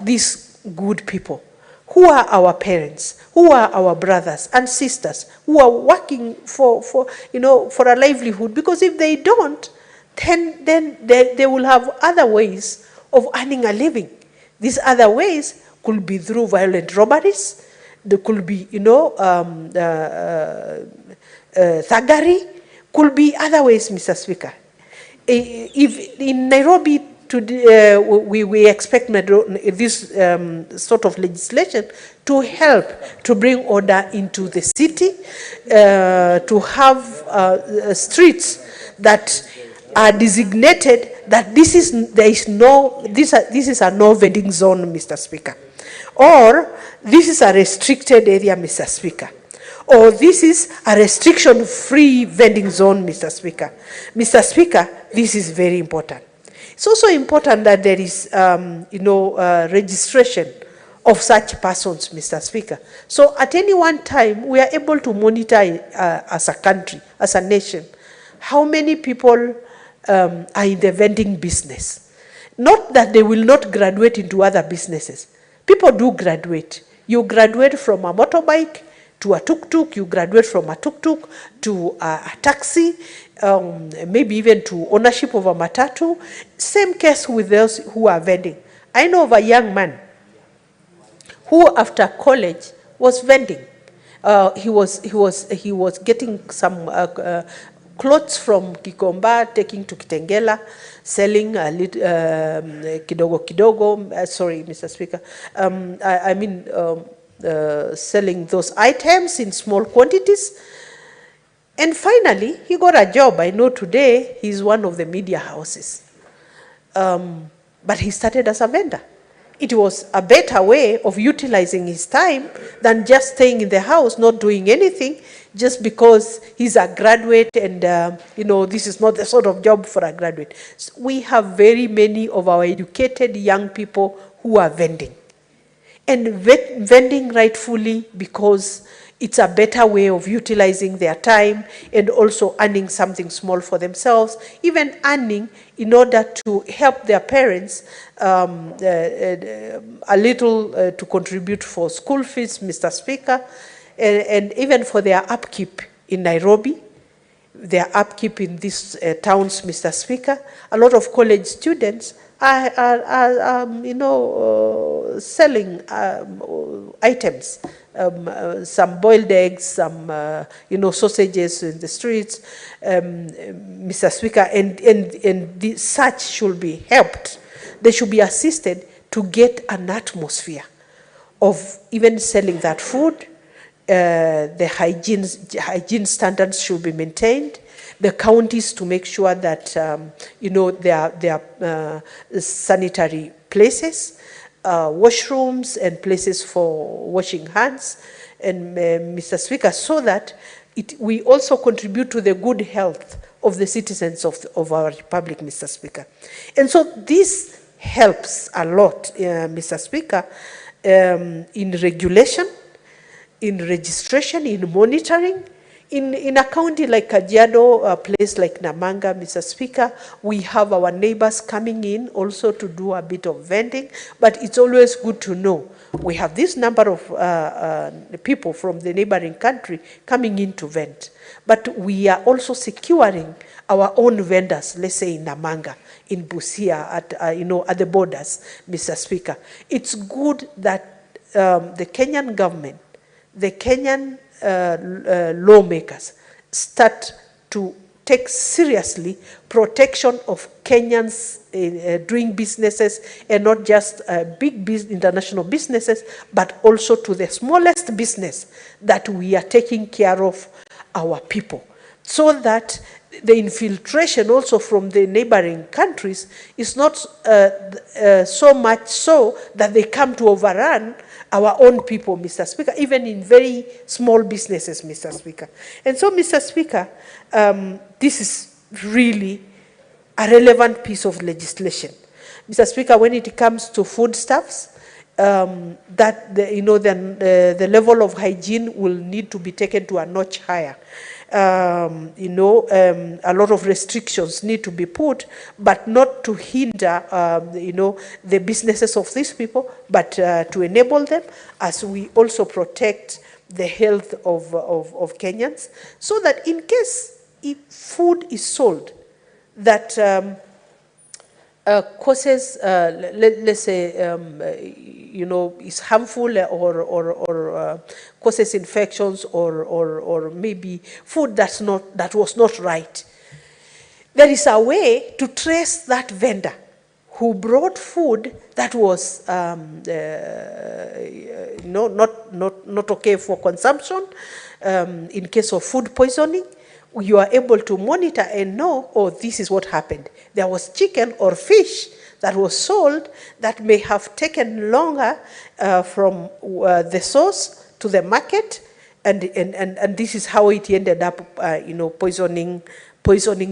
[SPEAKER 8] these good people, who are our parents, who are our brothers and sisters, who are working for a livelihood. Because if they don't, then they will have other ways of earning a living. These other ways could be through violent robberies. There could be, thuggery. Could be other ways, Mr. Speaker. If in Nairobi, today, we expect this sort of legislation to help to bring order into the city, to have streets that are designated that this is a no vending zone, Mr. Speaker, or this is a restricted area, Mr. Speaker, or this is a restriction-free vending zone, Mr. Speaker. Mr. Speaker, this is very important. It's also important that there is, registration of such persons, Mr. Speaker. So at any one time, we are able to monitor as a country, as a nation, how many people are in the vending business. Not that they will not graduate into other businesses. People do graduate. You graduate from a motorbike to a tuk-tuk, you graduate from a tuk-tuk to a taxi, maybe even to ownership of a matatu. Same case with those who are vending. I know of a young man who after college was vending. He was getting some clothes from Kikomba, taking to Kitengela, selling a little, kidogo kidogo, sorry, Mr. Speaker, selling those items in small quantities. And finally, he got a job. I know today he's one of the media houses. But he started as a vendor. It was a better way of utilizing his time than just staying in the house, not doing anything, just because he's a graduate and, this is not the sort of job for a graduate. So we have very many of our educated young people who are vending. And vending rightfully because it's a better way of utilizing their time and also earning something small for themselves, even earning in order to help their parents a little to contribute for school fees, Mr. Speaker, and even for their upkeep in Nairobi, their upkeep in these towns, Mr. Speaker. A lot of college students are selling items, some boiled eggs, some, sausages in the streets, Mr. Speaker, and such should be helped. They should be assisted to get an atmosphere of even selling that food. The hygiene standards should be maintained. The counties to make sure that, there are sanitary places, washrooms and places for washing hands, and Mr. Speaker, so that we also contribute to the good health of the citizens of our republic, Mr. Speaker. And so this helps a lot, Mr. Speaker, in regulation, in registration, in monitoring. In a county like Kajiado, a place like Namanga, Mr. Speaker, we have our neighbors coming in also to do a bit of vending, but it's always good to know. We have this number of people from the neighboring country coming in to vend, but we are also securing our own vendors, let's say in Namanga, in Busia, at the borders, Mr. Speaker. It's good that the Kenyan government, the Kenyan lawmakers start to take seriously protection of Kenyans doing businesses, and not just big international businesses, but also to the smallest business, that we are taking care of our people, so that the infiltration also from the neighboring countries is not so much so that they come to overrun our own people, Mr. Speaker, even in very small businesses, Mr. Speaker. And so, Mr. Speaker, this is really a relevant piece of legislation. Mr. Speaker, when it comes to foodstuffs, that the level of hygiene will need to be taken to a notch higher. A lot of restrictions need to be put, but not to hinder, the businesses of these people, but to enable them, as we also protect the health of Kenyans, so that in case if food is sold that causes, let's say, is harmful or causes infections or maybe food that was not right, there is a way to trace that vendor who brought food that was not okay for consumption. In case of food poisoning, you are able to monitor and know, oh, this is what happened. There was chicken or fish that was sold that may have taken longer from the source to the market, And this is how it ended up, poisoning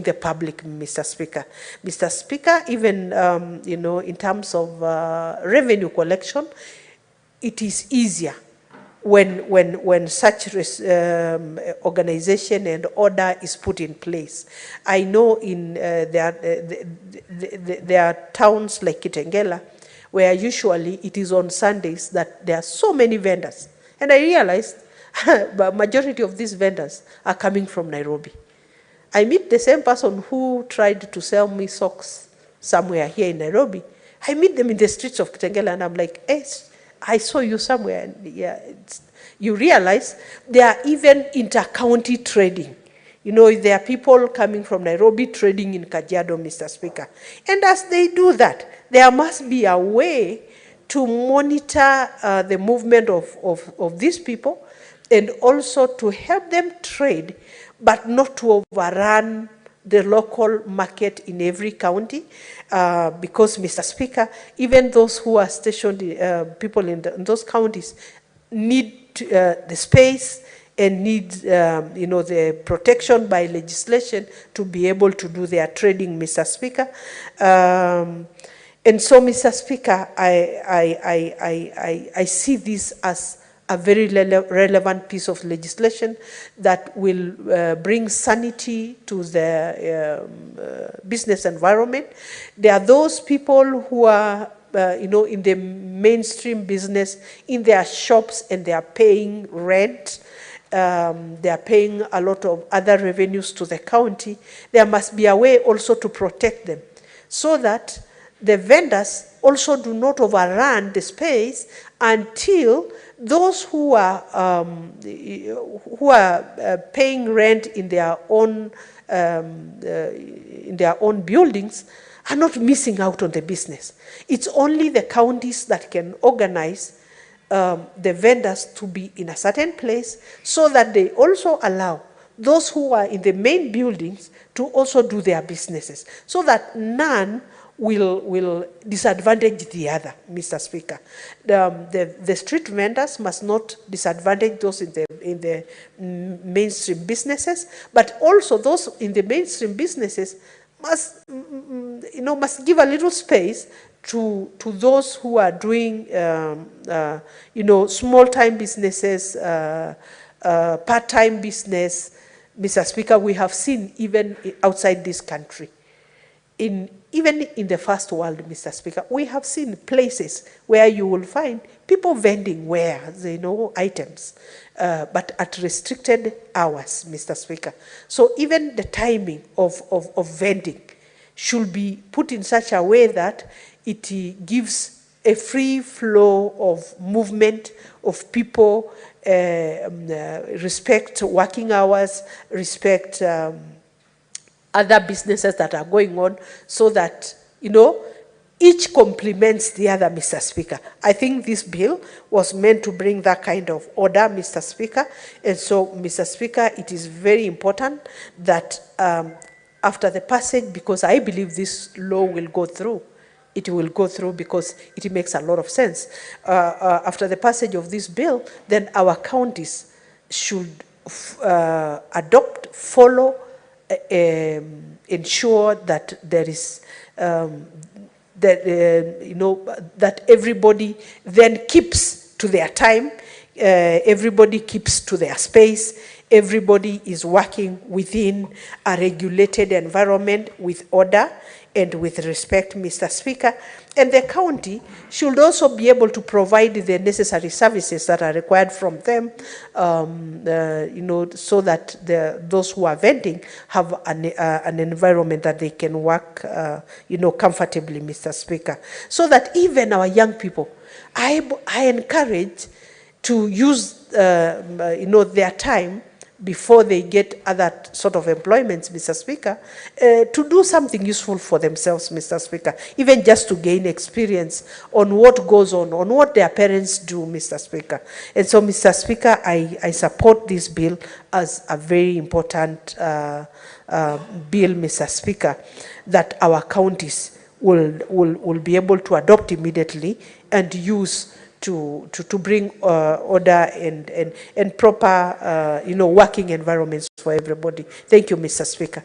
[SPEAKER 8] the public, Mr. Speaker. Mr. Speaker, even, in terms of revenue collection, it is easier when such organization and order is put in place. I know in there are towns like Kitengela where usually it is on Sundays that there are so many vendors. And I realized the majority of these vendors are coming from Nairobi. I meet the same person who tried to sell me socks somewhere here in Nairobi. I meet them in the streets of Kitengela and I'm like, hey, I saw you somewhere. And yeah, you realize there are even inter-county trading. There are people coming from Nairobi trading in Kajiado, Mr. Speaker. And as they do that, there must be a way to monitor the movement of these people and also to help them trade, but not to overrun the local market in every county, because, Mr. Speaker, even those who are stationed, people in those counties, need the space and need, the protection by legislation to be able to do their trading, Mr. Speaker. And so, Mr. Speaker, I see this as a very relevant piece of legislation that will bring sanity to the business environment. There are those people who are, in the mainstream business, in their shops, and they are paying rent. They are paying a lot of other revenues to the county. There must be a way also to protect them so that the vendors also do not overrun the space until those who are paying rent in their own buildings are not missing out on the business. It's only the counties that can organize the vendors to be in a certain place so that they also allow those who are in the main buildings to also do their businesses, so that none will disadvantage the other, Mr. Speaker. The street vendors must not disadvantage those in the mainstream businesses, but also those in the mainstream businesses must give a little space to those who are doing small-time businesses, part-time business. Mr. Speaker, we have seen even outside this country, even in the first world, Mr. Speaker, we have seen places where you will find people vending wares, items, but at restricted hours, Mr. Speaker. So even the timing of vending should be put in such a way that it gives a free flow of movement of people, respect working hours, respect other businesses that are going on, so that, each complements the other, Mr. Speaker. I think this bill was meant to bring that kind of order, Mr. Speaker. And so, Mr. Speaker, it is very important that after the passage, because I believe this law will go through, it will go through because it makes a lot of sense. After the passage of this bill, then our counties should follow, ensure that there is that everybody then keeps to their time, everybody keeps to their space, everybody is working within a regulated environment with order and with respect, Mr. Speaker. And the county should also be able to provide the necessary services that are required from them, so that those who are vending have an environment that they can work, comfortably, Mr. Speaker. So that even our young people, I encourage to use, their time before they get other sort of employments, Mr. Speaker, to do something useful for themselves, Mr. Speaker, even just to gain experience on what goes on what their parents do, Mr. Speaker. And so, Mr. Speaker, I support this bill as a very important bill, Mr. Speaker, that our counties will be able to adopt immediately and use to bring order and proper, working environments for everybody. Thank you, Mr. Speaker.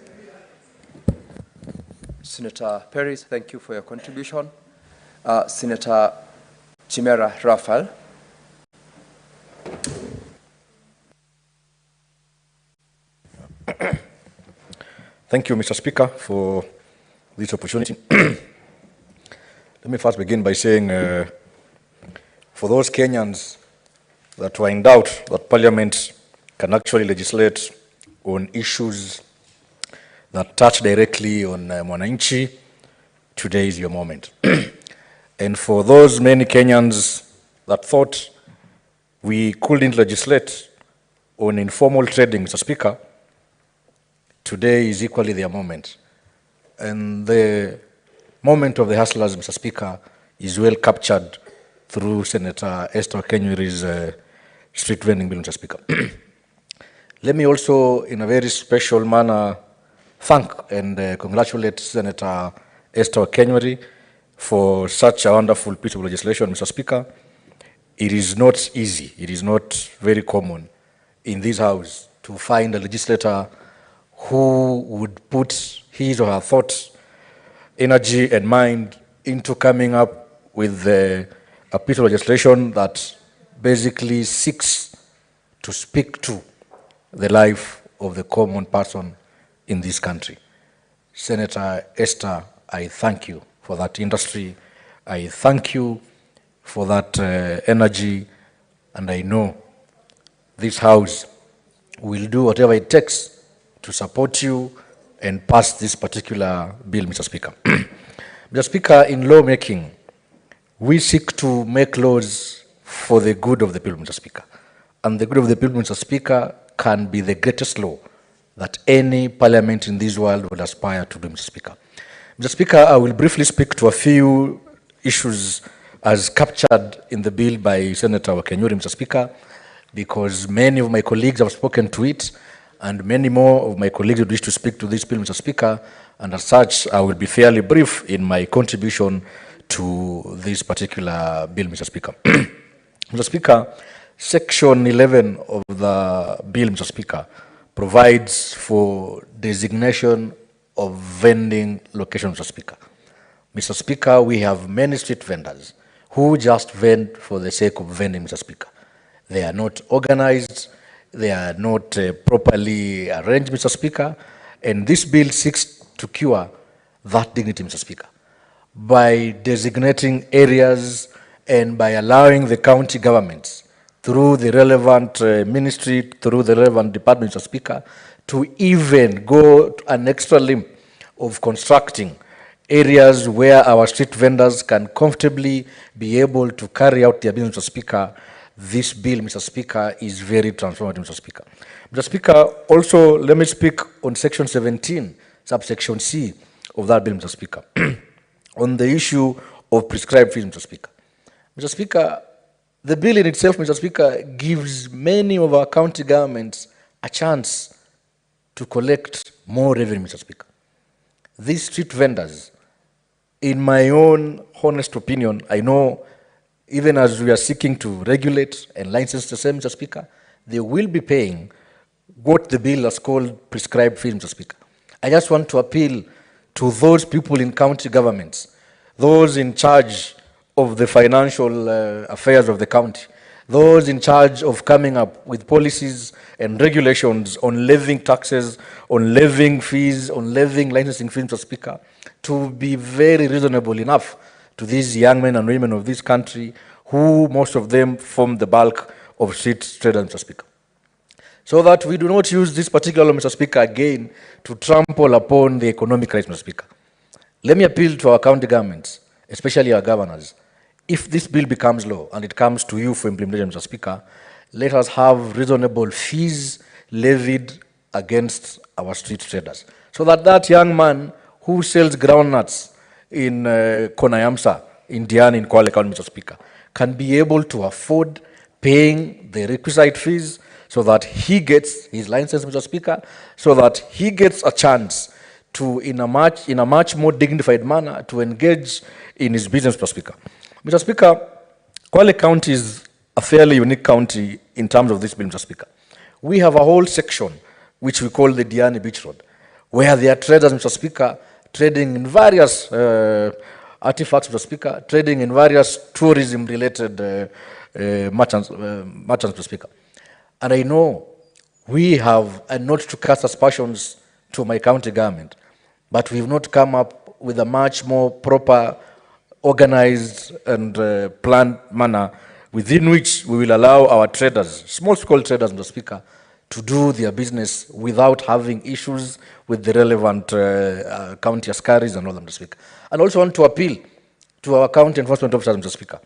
[SPEAKER 4] Senator Perry, thank you for your contribution. Senator Chimera Raphael.
[SPEAKER 9] Thank you, Mr. Speaker, for this opportunity. Let me first begin by saying, for those Kenyans that were in doubt that Parliament can actually legislate on issues that touch directly on Mwananchi, today is your moment. And for those many Kenyans that thought we couldn't legislate on informal trading, Mr. Speaker, today is equally their moment. And the moment of the hustlers, Mr. Speaker, is well captured through Senator Esther Kenyuri's street vending bill, Mr. Speaker. Let me also, in a very special manner, thank and congratulate Senator Esther Kenyuri for such a wonderful piece of legislation, Mr. Speaker. It is not easy, it is not very common in this House to find a legislator who would put his or her thoughts, energy and mind into coming up with a piece of legislation that basically seeks to speak to the life of the common person in this country. Senator Esther, I thank you for that industry. I thank you for that energy, and I know this House will do whatever it takes to support you and pass this particular bill, Mr. Speaker. Mr. Speaker, in lawmaking, we seek to make laws for the good of the people, Mr. Speaker. And the good of the people, Mr. Speaker, can be the greatest law that any parliament in this world will aspire to do, Mr. Speaker. Mr. Speaker, I will briefly speak to a few issues as captured in the bill by Senator Kenyuri, Mr. Speaker, because many of my colleagues have spoken to it, and many more of my colleagues would wish to speak to this bill, Mr. Speaker, and as such, I will be fairly brief in my contribution to this particular bill, Mr. Speaker. Mr. Speaker, Section 11 of the bill, Mr. Speaker, provides for designation of vending locations, Mr. Speaker. Mr. Speaker, we have many street vendors who just vend for the sake of vending, Mr. Speaker. They are not organized, they are not properly arranged, Mr. Speaker, and this bill seeks to cure that dignity, Mr. Speaker, by designating areas and by allowing the county governments through the relevant ministry, through the relevant department, Mr. Speaker, to even go to an extra limb of constructing areas where our street vendors can comfortably be able to carry out their business, Mr. Speaker. This bill, Mr. Speaker, is very transformative, Mr. Speaker. Mr. Speaker, also let me speak on Section 17, subsection C of that bill, Mr. Speaker, on the issue of prescribed fees, Mr. Speaker. Mr. Speaker, the bill in itself, Mr. Speaker, gives many of our county governments a chance to collect more revenue, Mr. Speaker. These street vendors, in my own honest opinion, I know even as we are seeking to regulate and license the same, Mr. Speaker, they will be paying what the bill has called prescribed fees, Mr. Speaker. I just want to appeal to those people in county governments, those in charge of the financial affairs of the county, those in charge of coming up with policies and regulations on levying taxes, on levying fees, on levying licensing fees, Mr. Speaker, to be very reasonable enough to these young men and women of this country, who most of them form the bulk of street traders, Mr. Speaker. So that we do not use this particular law, Mr. Speaker, again to trample upon the economic rights, Mr. Speaker. Let me appeal to our county governments, especially our governors. If this bill becomes law and it comes to you for implementation, Mr. Speaker, let us have reasonable fees levied against our street traders, so that that young man who sells groundnuts in Konayamsa, in Diani, in Kwale County, Mr. Speaker, can be able to afford paying the requisite fees so that he gets his license, Mr. Speaker, so that he gets a chance to, in a much more dignified manner, to engage in his business, Mr. Speaker. Mr. Speaker, Kwale County is a fairly unique county in terms of this bill, Mr. Speaker. We have a whole section which we call the Diani Beach Road, where there are traders, Mr. Speaker, trading in various artifacts, Mr. Speaker, trading in various tourism-related merchants, Mr. Speaker. And I know we have a note to cast aspersions to my county government, but we've not come up with a much more proper, organized and planned manner within which we will allow our traders, small-scale traders, Mr. Speaker, to do their business without having issues with the relevant county askaris and all that, Mr. Speaker. And also want to appeal to our county enforcement officers, Mr. Speaker.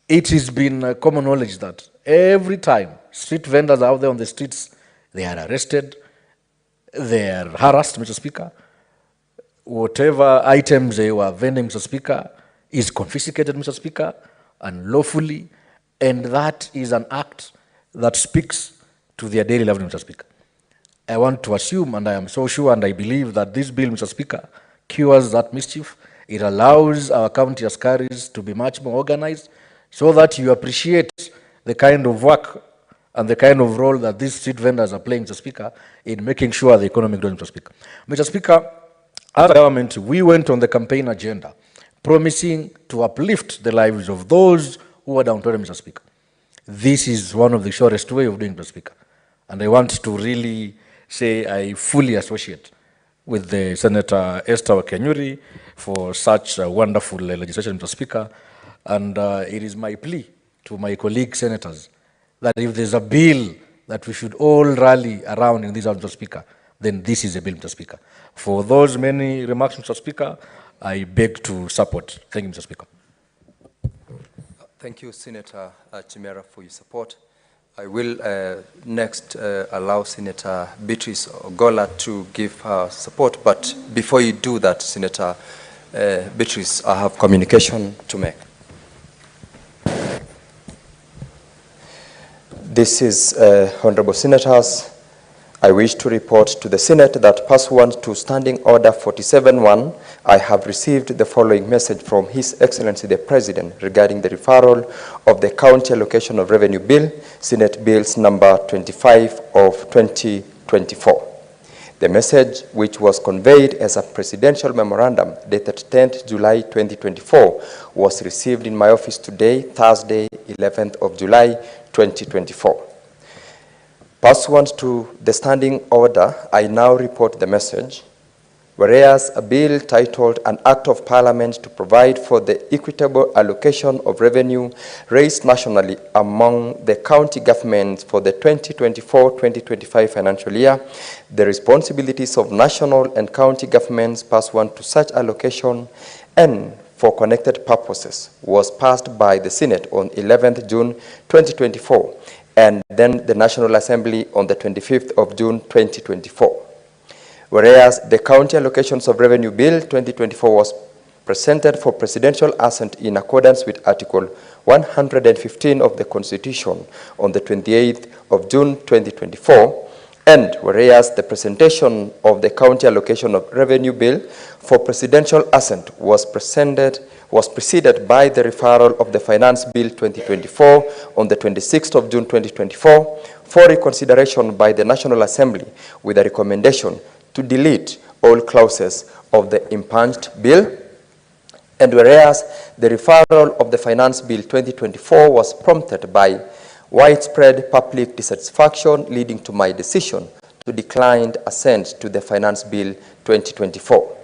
[SPEAKER 9] It has been common knowledge that every time street vendors are out there on the streets, they are arrested, they are harassed, Mr. Speaker. Whatever items they were vending, Mr. Speaker, is confiscated, Mr. Speaker, unlawfully, and that is an act that speaks to their daily life, Mr. Speaker. I want to assume, and I am so sure, and I believe that this bill, Mr. Speaker, cures that mischief. It allows our county askaris to be much more organized so that you appreciate the kind of work and the kind of role that these street vendors are playing, Mr. Speaker, in making sure the economy grows, Mr. Speaker. Mr. Speaker, as a government, we went on the campaign agenda promising to uplift the lives of those who are downtrodden, Mr. Speaker. This is one of the surest way of doing it, Mr. Speaker. And I want to really say I fully associate with the Senator Esther Kenyuri for such a wonderful legislation, Mr. Speaker. And it is my plea to my colleague senators that if there's a bill that we should all rally around in this House, Mr. Speaker, then this is a bill, Mr. Speaker. For those many remarks, Mr. Speaker, I beg to support. Thank you, Mr. Speaker.
[SPEAKER 4] Thank you, Senator Chimera, for your support. I will next allow Senator Beatrice Ogola to give her support, but before you do that, Senator Beatrice, I have communication to make. This is, Honorable Senators, I wish to report to the Senate that pursuant to Standing Order 47-1, I have received the following message from His Excellency the President regarding the referral of the County Allocation of Revenue Bill, Senate Bills number 25 of 2024. The message, which was conveyed as a presidential memorandum dated 10th July 2024, was received in my office today, Thursday, 11th of July 2024. Pursuant to the standing order, I now report the message. Whereas a bill titled An Act of Parliament to provide for the equitable allocation of revenue raised nationally among the county governments for the 2024-2025 financial year, the responsibilities of national and county governments pursuant to such allocation and for connected purposes was passed by the Senate on 11th June 2024 and then the National Assembly on the 25th of June 2024. Whereas the County Allocations of Revenue Bill 2024 was presented for presidential assent in accordance with Article 115 of the Constitution on the 28th of June 2024, and whereas the presentation of the County Allocation of Revenue Bill for presidential assent was preceded by the referral of the Finance Bill 2024 on the 26th of June 2024 for reconsideration by the National Assembly with a recommendation to delete all clauses of the impunged bill. And whereas the referral of the Finance Bill 2024 was prompted by widespread public dissatisfaction leading to my decision to decline assent to the Finance Bill 2024.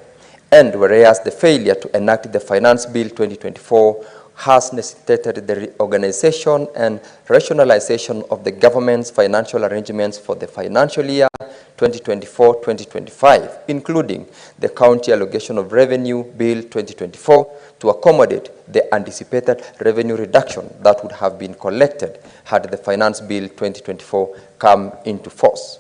[SPEAKER 4] And whereas the failure to enact the Finance Bill 2024 has necessitated the reorganization and rationalization of the government's financial arrangements for the financial year 2024-2025, including the County Allocation of Revenue Bill 2024 to accommodate the anticipated revenue reduction that would have been collected had the Finance Bill 2024 come into force.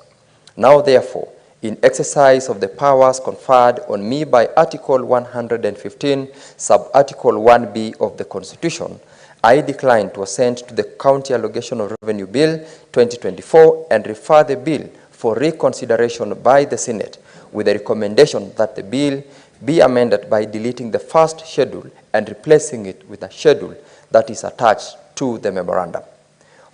[SPEAKER 4] Now, therefore, in exercise of the powers conferred on me by Article 115, Sub-Article 1B of the Constitution, I decline to assent to the County Allocation of Revenue Bill 2024 and refer the bill for reconsideration by the Senate with a recommendation that the bill be amended by deleting the first schedule and replacing it with a schedule that is attached to the memorandum.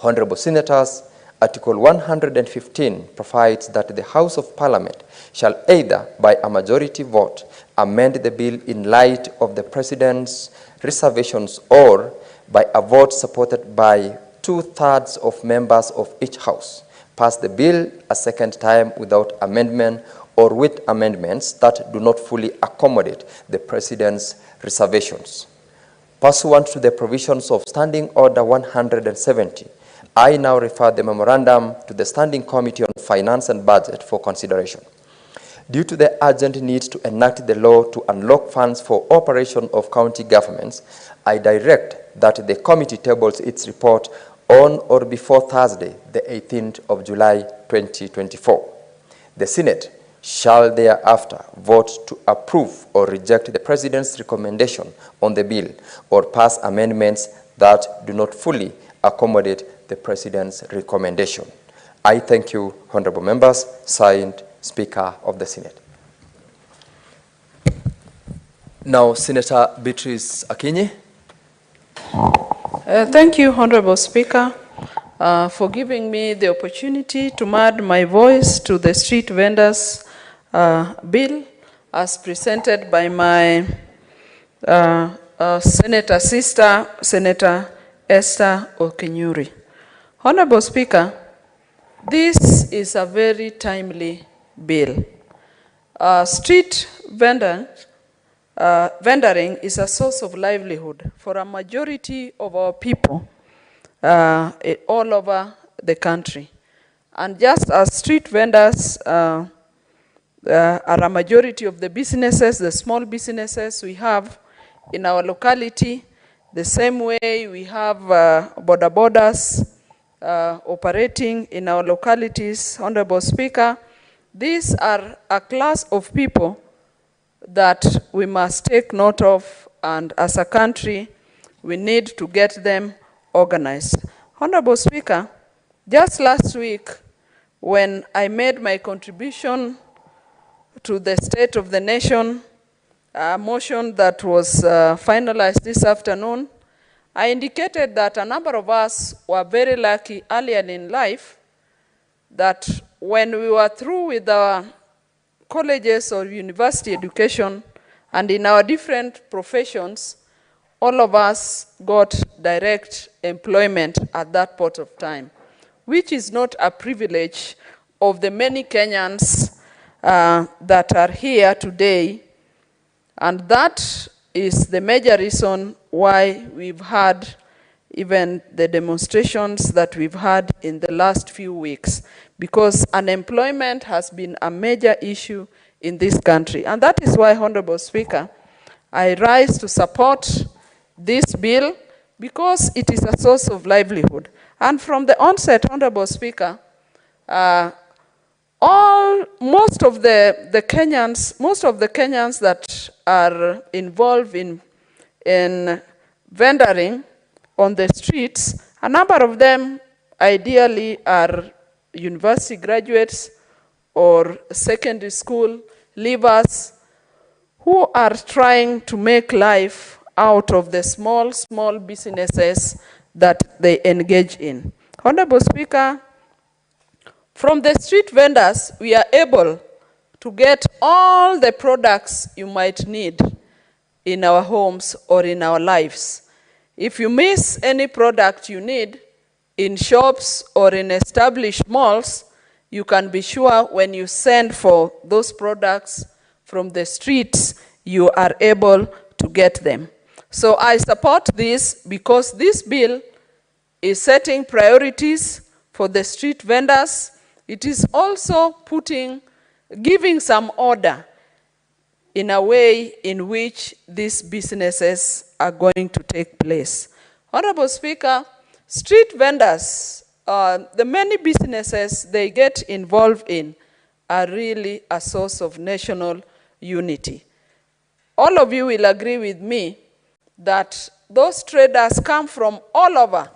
[SPEAKER 4] Honorable Senators, Article 115 provides that the House of Parliament shall either by a majority vote amend the bill in light of the President's reservations or by a vote supported by 2/3 of members of each House, pass the bill a second time without amendment or with amendments that do not fully accommodate the President's reservations. Pursuant to the provisions of Standing Order 170, I now refer the memorandum to the Standing Committee on Finance and Budget for consideration. Due to the urgent need to enact the law to unlock funds for operation of county governments, I direct that the committee tables its report on or before Thursday, the 18th of July 2024. The Senate shall thereafter vote to approve or reject the President's recommendation on the bill or pass amendments that do not fully accommodate the President's recommendation. I thank you, honorable members. Signed, Speaker of the Senate. Now, Senator Beatrice Akinyi.
[SPEAKER 8] Thank you, Honorable Speaker, for giving me the opportunity to add my voice to the street vendors bill as presented by my Senator sister, Senator Esther Okenyuri. Honorable Speaker, this is a very timely bill. Street vendoring is a source of livelihood for a majority of our people all over the country. And just as street vendors are a majority of the businesses, the small businesses we have in our locality, the same way we have border borders operating in our localities, Honorable Speaker, these are a class of people that we must take note of, and as a country, we need to get them organized. Honorable Speaker, just last week, when I made my contribution to the State of the Nation motion that was finalized this afternoon, I indicated that a number of us were very lucky earlier in life that when we were through with our colleges or university education and in our different professions, all of us got direct employment at that point of time, which is not a privilege of the many Kenyans that are here today. And that is the major reason why we've had even the demonstrations that we've had in the last few weeks, because unemployment has been a major issue in this country. And that is why, Honorable Speaker, I rise to support this bill because it is a source of livelihood. And from the onset, Honorable Speaker, most of the Kenyans that are involved in vendoring on the streets, a number of them ideally are university graduates or secondary school leavers who are trying to make life out of the small businesses that they engage in. Honorable Speaker, from the street vendors, we are able to get all the products you might need in our homes or in our lives. If you miss any product you need in shops or in established malls, you can be sure when you send for those products from the streets, you are able to get them. So I support this because this bill is setting priorities for the street vendors. It is also giving some order in a way in which these businesses are going to take place. Honorable Speaker, street vendors, the many businesses they get involved in are really a source of national unity. All of you will agree with me that those traders come from all over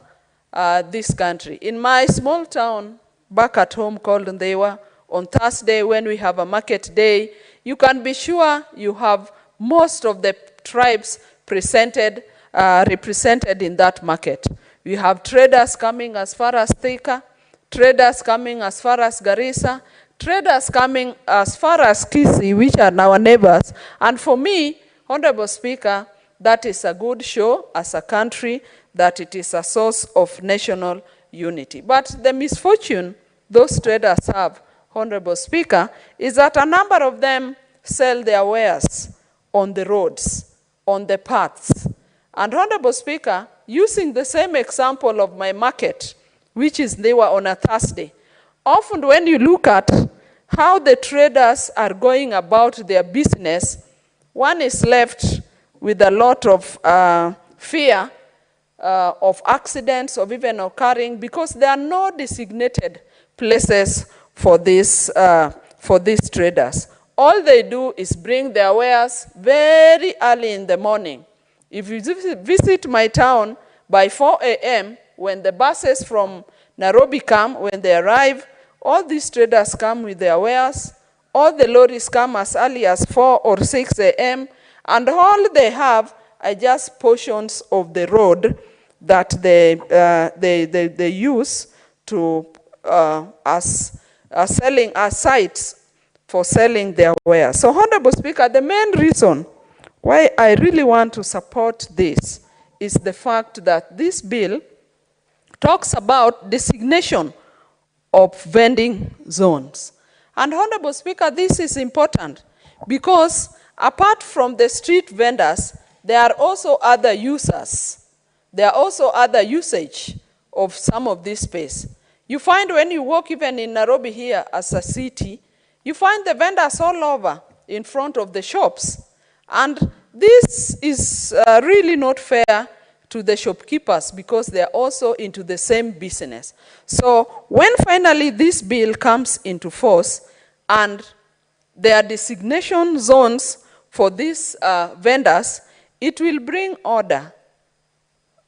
[SPEAKER 8] this country. In my small town back at home called Ndewa, on Thursday when we have a market day, you can be sure you have most of the tribes presented
[SPEAKER 10] represented in that market. We have traders coming as far as Thika, traders coming as far as Garissa, traders coming as far as Kisii, which are our neighbors. And for me, Honorable Speaker, that is a good show as a country that it is a source of national unity. But the misfortune those traders have, Honorable Speaker, is that a number of them sell their wares on the roads, on the paths. And Honorable Speaker, using the same example of my market, which is they were on a Thursday, often when you look at how the traders are going about their business, one is left with a lot of fear of accidents, of even occurring, because there are no designated places for these traders. All they do is bring their wares very early in the morning. If you visit my town by 4 a.m., when the buses from Nairobi come, when they arrive, all these traders come with their wares. All the lorries come as early as 4 or 6 a.m., and all they have are just portions of the road that they use to as sites for selling their wares. So, Honorable Speaker, the main reason why I really want to support this is the fact that this bill talks about designation of vending zones. And Honorable Speaker, this is important because apart from the street vendors, there are also other users. There are also other usage of some of this space. You find when you walk even in Nairobi here as a city, you find the vendors all over in front of the shops. And this is really not fair to the shopkeepers because they are also into the same business. So when finally this bill comes into force and there are designation zones for these vendors, it will bring order,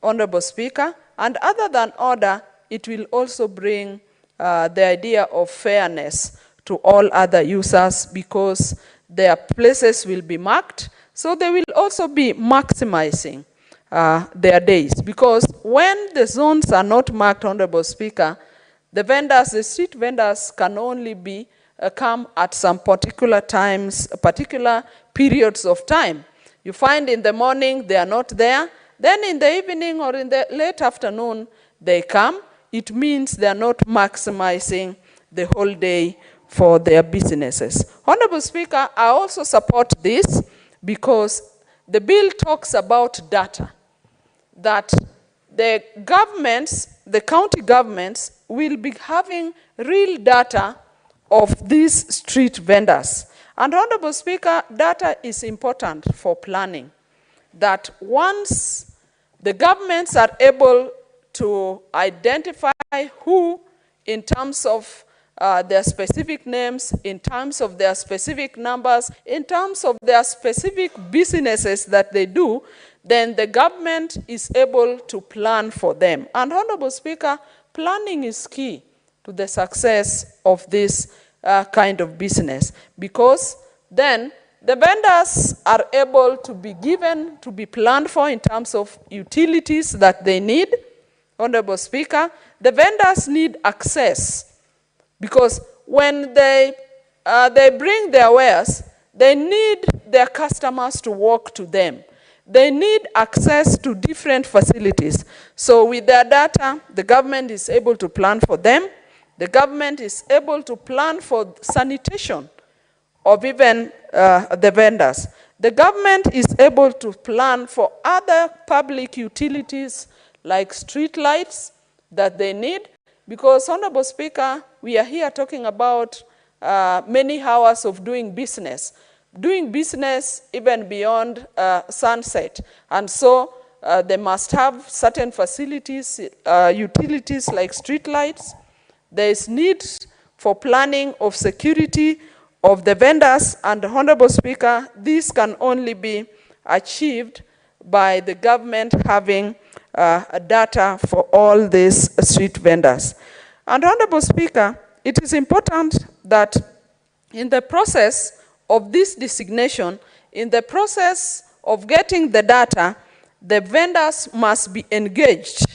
[SPEAKER 10] Honorable Speaker, and other than order, it will also bring the idea of fairness to all other users because their places will be marked, so they will also be maximizing their days. Because when the zones are not marked, Honorable Speaker, the vendors, the street vendors can only be come at some particular times, particular periods of time. You find in the morning they are not there, then in the evening or in the late afternoon they come. It means they are not maximizing the whole day for their businesses. Honorable Speaker, I also support this because the bill talks about data, that the governments, the county governments, will be having real data of these street vendors. And Honorable Speaker, data is important for planning, that once the governments are able to identify who, in terms of their specific names, in terms of their specific numbers, in terms of their specific businesses that they do, then the government is able to plan for them. And Honorable Speaker, planning is key to the success of this kind of business, because then the vendors are able to be given, to be planned for in terms of utilities that they need. Honorable Speaker, the vendors need access, because when they bring their wares, they need their customers to walk to them. They need access to different facilities. So with their data, the government is able to plan for them. The government is able to plan for sanitation of even the vendors. The government is able to plan for other public utilities like street lights that they need, because, Honorable Speaker, we are here talking about many hours of doing business even beyond sunset. And so they must have certain facilities, utilities like street lights. There is need for planning of security of the vendors, and Honorable Speaker, this can only be achieved by the government having data for all these street vendors. And Honorable Speaker, it is important that in the process of this designation, in the process of getting the data, the vendors must be engaged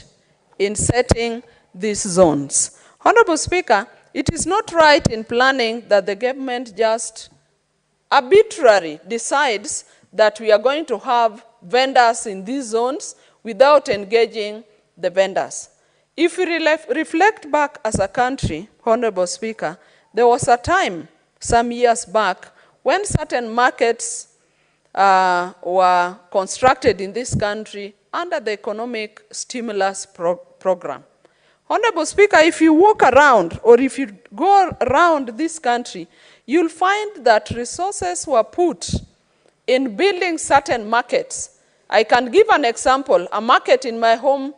[SPEAKER 10] in setting these zones. Honorable Speaker, it is not right in planning that the government just arbitrarily decides that we are going to have vendors in these zones without engaging the vendors. If we reflect back as a country, Honorable Speaker, there was a time some years back when certain markets were constructed in this country under the economic stimulus program. Honorable Speaker, if you walk around or if you go around this country, you'll find that resources were put in building certain markets. I can give an example, a market in my home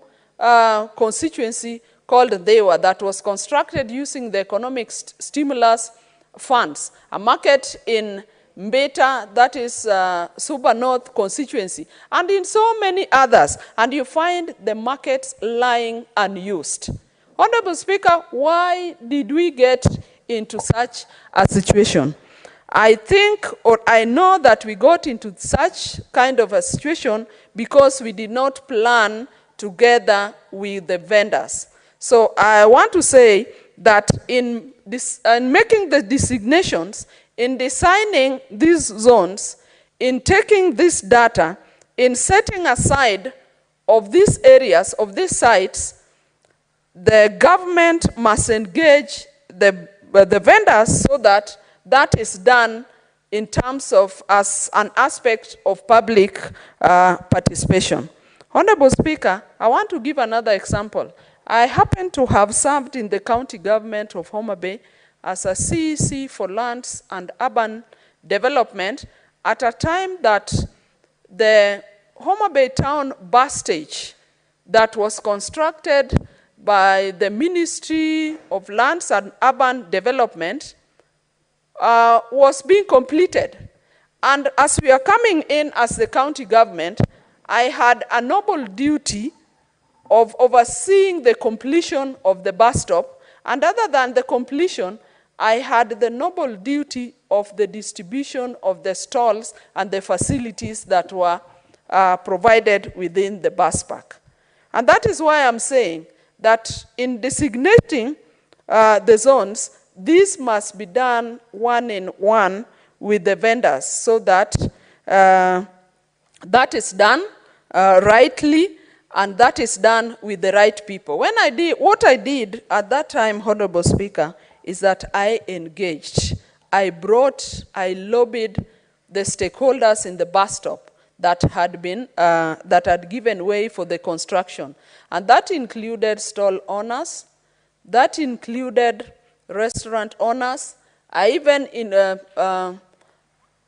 [SPEAKER 10] constituency called Dewa that was constructed using the economic stimulus funds. A market in Mbeta, that is Suba North constituency, and in so many others, and you find the markets lying unused. Honorable Speaker, why did we get into such a situation? I think, or I know that we got into such kind of a situation because we did not plan together with the vendors. So I want to say that in making the designations, in designing these zones, in taking this data, in setting aside of these areas, of these sites, the government must engage the vendors so that that is done in terms of as an aspect of public participation. Honorable Speaker, I want to give another example. I happen to have served in the county government of Homa Bay as a CEC for lands and urban development at a time that the Homa Bay town bus stage that was constructed by the Ministry of Lands and Urban Development was being completed. And as we are coming in as the county government, I had a noble duty of overseeing the completion of the bus stop. And other than the completion, I had the noble duty of the distribution of the stalls and the facilities that were provided within the bus park. And that is why I'm saying that in designating the zones, this must be done one-on-one with the vendors so that that is done rightly and that is done with the right people. What I did at that time, Honorable Speaker, is that I engaged. I lobbied the stakeholders in the bus stop that had given way for the construction. And that included stall owners, that included restaurant owners. I even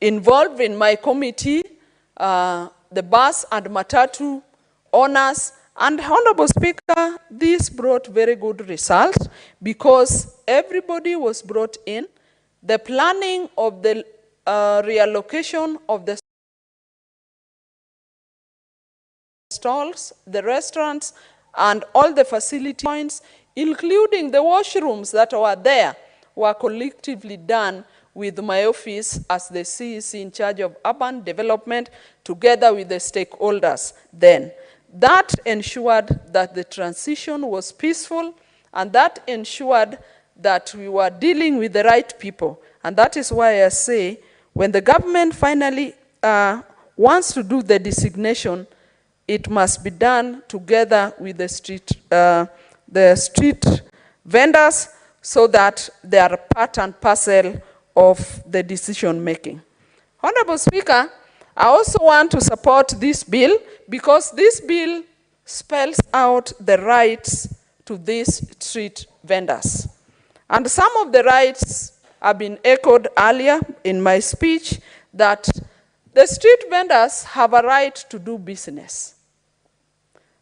[SPEAKER 10] involved in my committee the bus and matatu owners. And Honorable Speaker, this brought very good results because everybody was brought in. The planning of the reallocation of the stalls, the restaurants, and all the facility points, including the washrooms that were there, were collectively done with my office as the CEC in charge of urban development, together with the stakeholders then. That ensured that the transition was peaceful, and that ensured that we were dealing with the right people. And that is why I say, when the government finally wants to do the designation, it must be done together with the street vendors so that they are part and parcel of the decision making. Honorable Speaker, I also want to support this bill because this bill spells out the rights to these street vendors. And some of the rights have been echoed earlier in my speech, that the street vendors have a right to do business.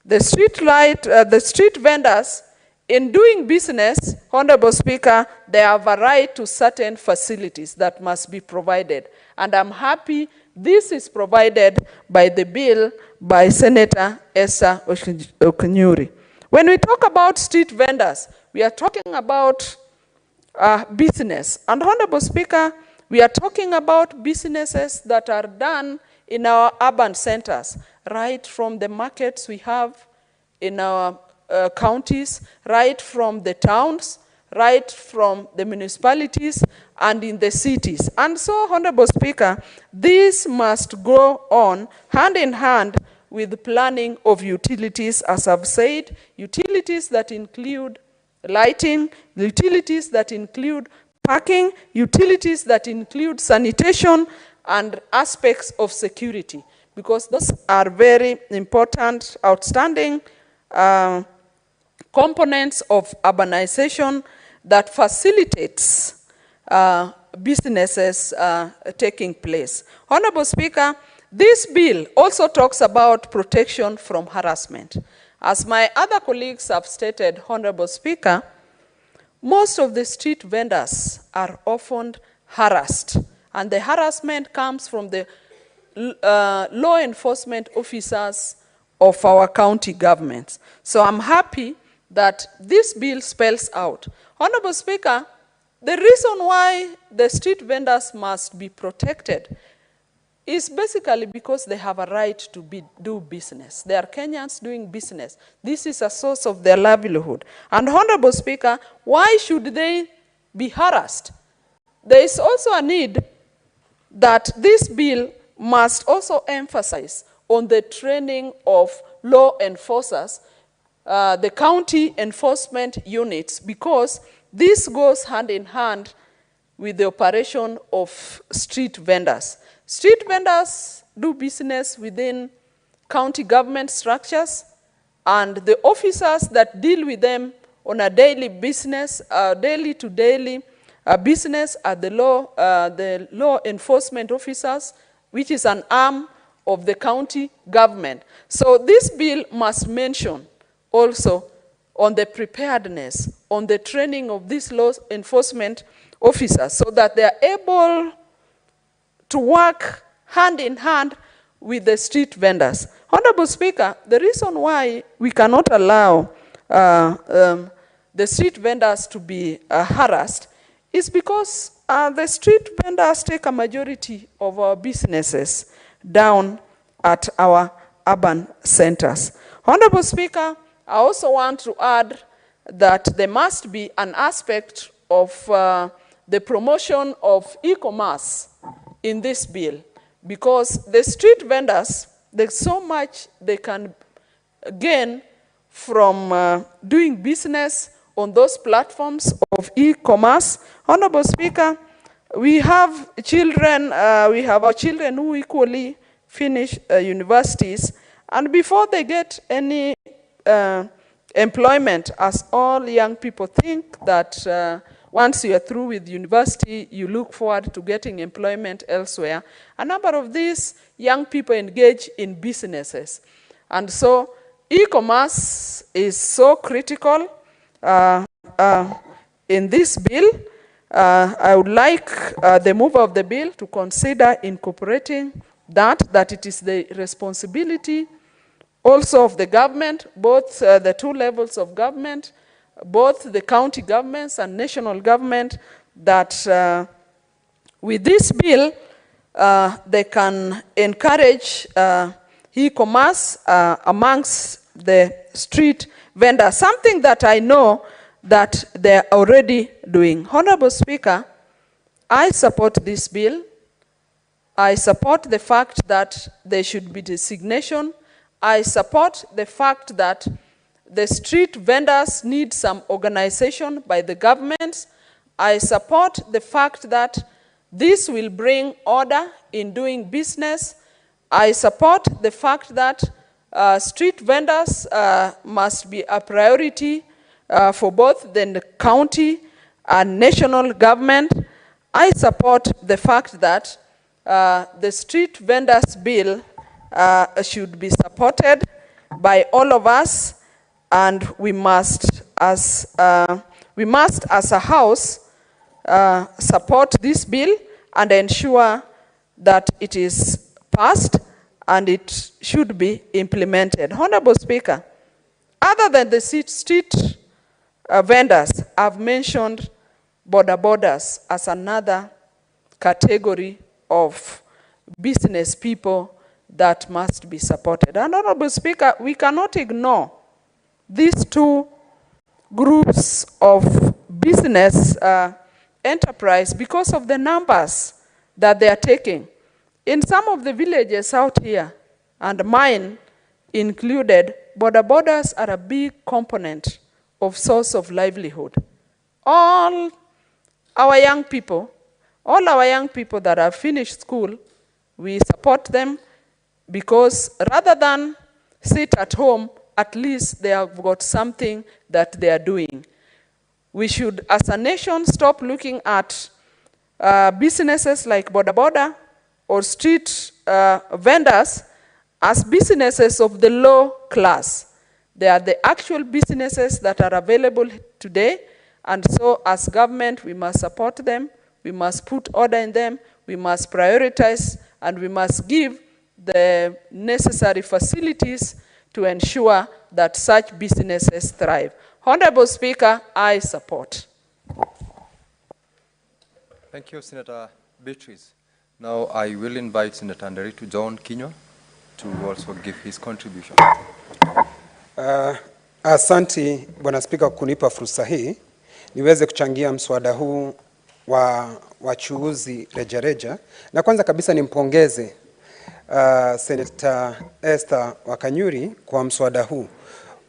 [SPEAKER 10] The street vendors, in doing business, Honorable Speaker, they have a right to certain facilities that must be provided. And I'm happy this is provided by the bill by Senator Esther Okunyuri. When we talk about street vendors, we are talking about business. And Honorable Speaker, we are talking about businesses that are done in our urban centers, right from the markets we have in our counties, right from the towns, right from the municipalities and in the cities. And so, Honorable Speaker, this must go on hand in hand with the planning of utilities, as I've said, utilities that include lighting, utilities that include parking, utilities that include sanitation and aspects of security, because those are very important, outstanding components of urbanization that facilitates businesses taking place. Honorable Speaker, this bill also talks about protection from harassment. As my other colleagues have stated, Honorable Speaker, most of the street vendors are often harassed, and the harassment comes from the law enforcement officers of our county governments. So I'm happy that this bill spells out. Honorable Speaker, the reason why the street vendors must be protected is basically because they have a right to do business. They are Kenyans doing business. This is a source of their livelihood. And Honorable Speaker, why should they be harassed? There is also a need that this bill must also emphasize on the training of law enforcers, the county enforcement units, because this goes hand in hand with the operation of street vendors. Street vendors do business within county government structures, and the officers that deal with them on a daily business, daily to daily business are the law enforcement officers, which is an arm of the county government. So this bill must mention also on the preparedness, on the training of these law enforcement officers, so that they are able to work hand in hand with the street vendors. Honorable Speaker, the reason why we cannot allow the street vendors to be harassed is because the street vendors take a majority of our businesses down at our urban centers. Honorable Speaker, I also want to add that there must be an aspect of the promotion of e-commerce in this bill, because the street vendors, there's so much they can gain from doing business on those platforms of e-commerce. Honorable Speaker, we have children, our children who equally finish universities, and before they get any employment, as all young people think that once you are through with university, you look forward to getting employment elsewhere. A number of these young people engage in businesses. And so e-commerce is so critical in this bill. I would like the mover of the bill to consider incorporating that it is the responsibility also of the government, both the two levels of government, both the county governments and national government, that with this bill, they can encourage e-commerce amongst the street vendors, something that I know that they're already doing. Honorable Speaker, I support this bill. I support the fact that there should be designation. I support the fact that the street vendors need some organization by the government. I support the fact that this will bring order in doing business. I support the fact that street vendors must be a priority for both the county and national government. I support the fact that the street vendors bill should be supported by all of us, and we must, as a house, support this bill and ensure that it is passed and it should be implemented. Honorable Speaker, other than the street vendors, I've mentioned borders as another category of business people that must be supported. And Honorable Speaker, we cannot ignore these two groups of business enterprise because of the numbers that they are taking. In some of the villages out here, and mine included, borders are a big component of source of livelihood. All our young people that have finished school, we support them because rather than sit at home, at least they have got something that they are doing. We should, as a nation, stop looking at businesses like border or street vendors as businesses of the low class. They are the actual businesses that are available today, and so as government, we must support them, we must put order in them, we must prioritize, and we must give the necessary facilities to ensure that such businesses thrive. Honorable Speaker, I support.
[SPEAKER 4] Thank you, Senator Beatrice. Now I will invite Senator Nderitu John Kinywa to also give his contribution.
[SPEAKER 11] Asanti Bwana Spika kunipa fursa hii niweze kuchangia mswada huu wa wachuuzi rejareja. Na kwanza kabisa nimpongeze Senator Esther Wakanyuri kwa mswada huu.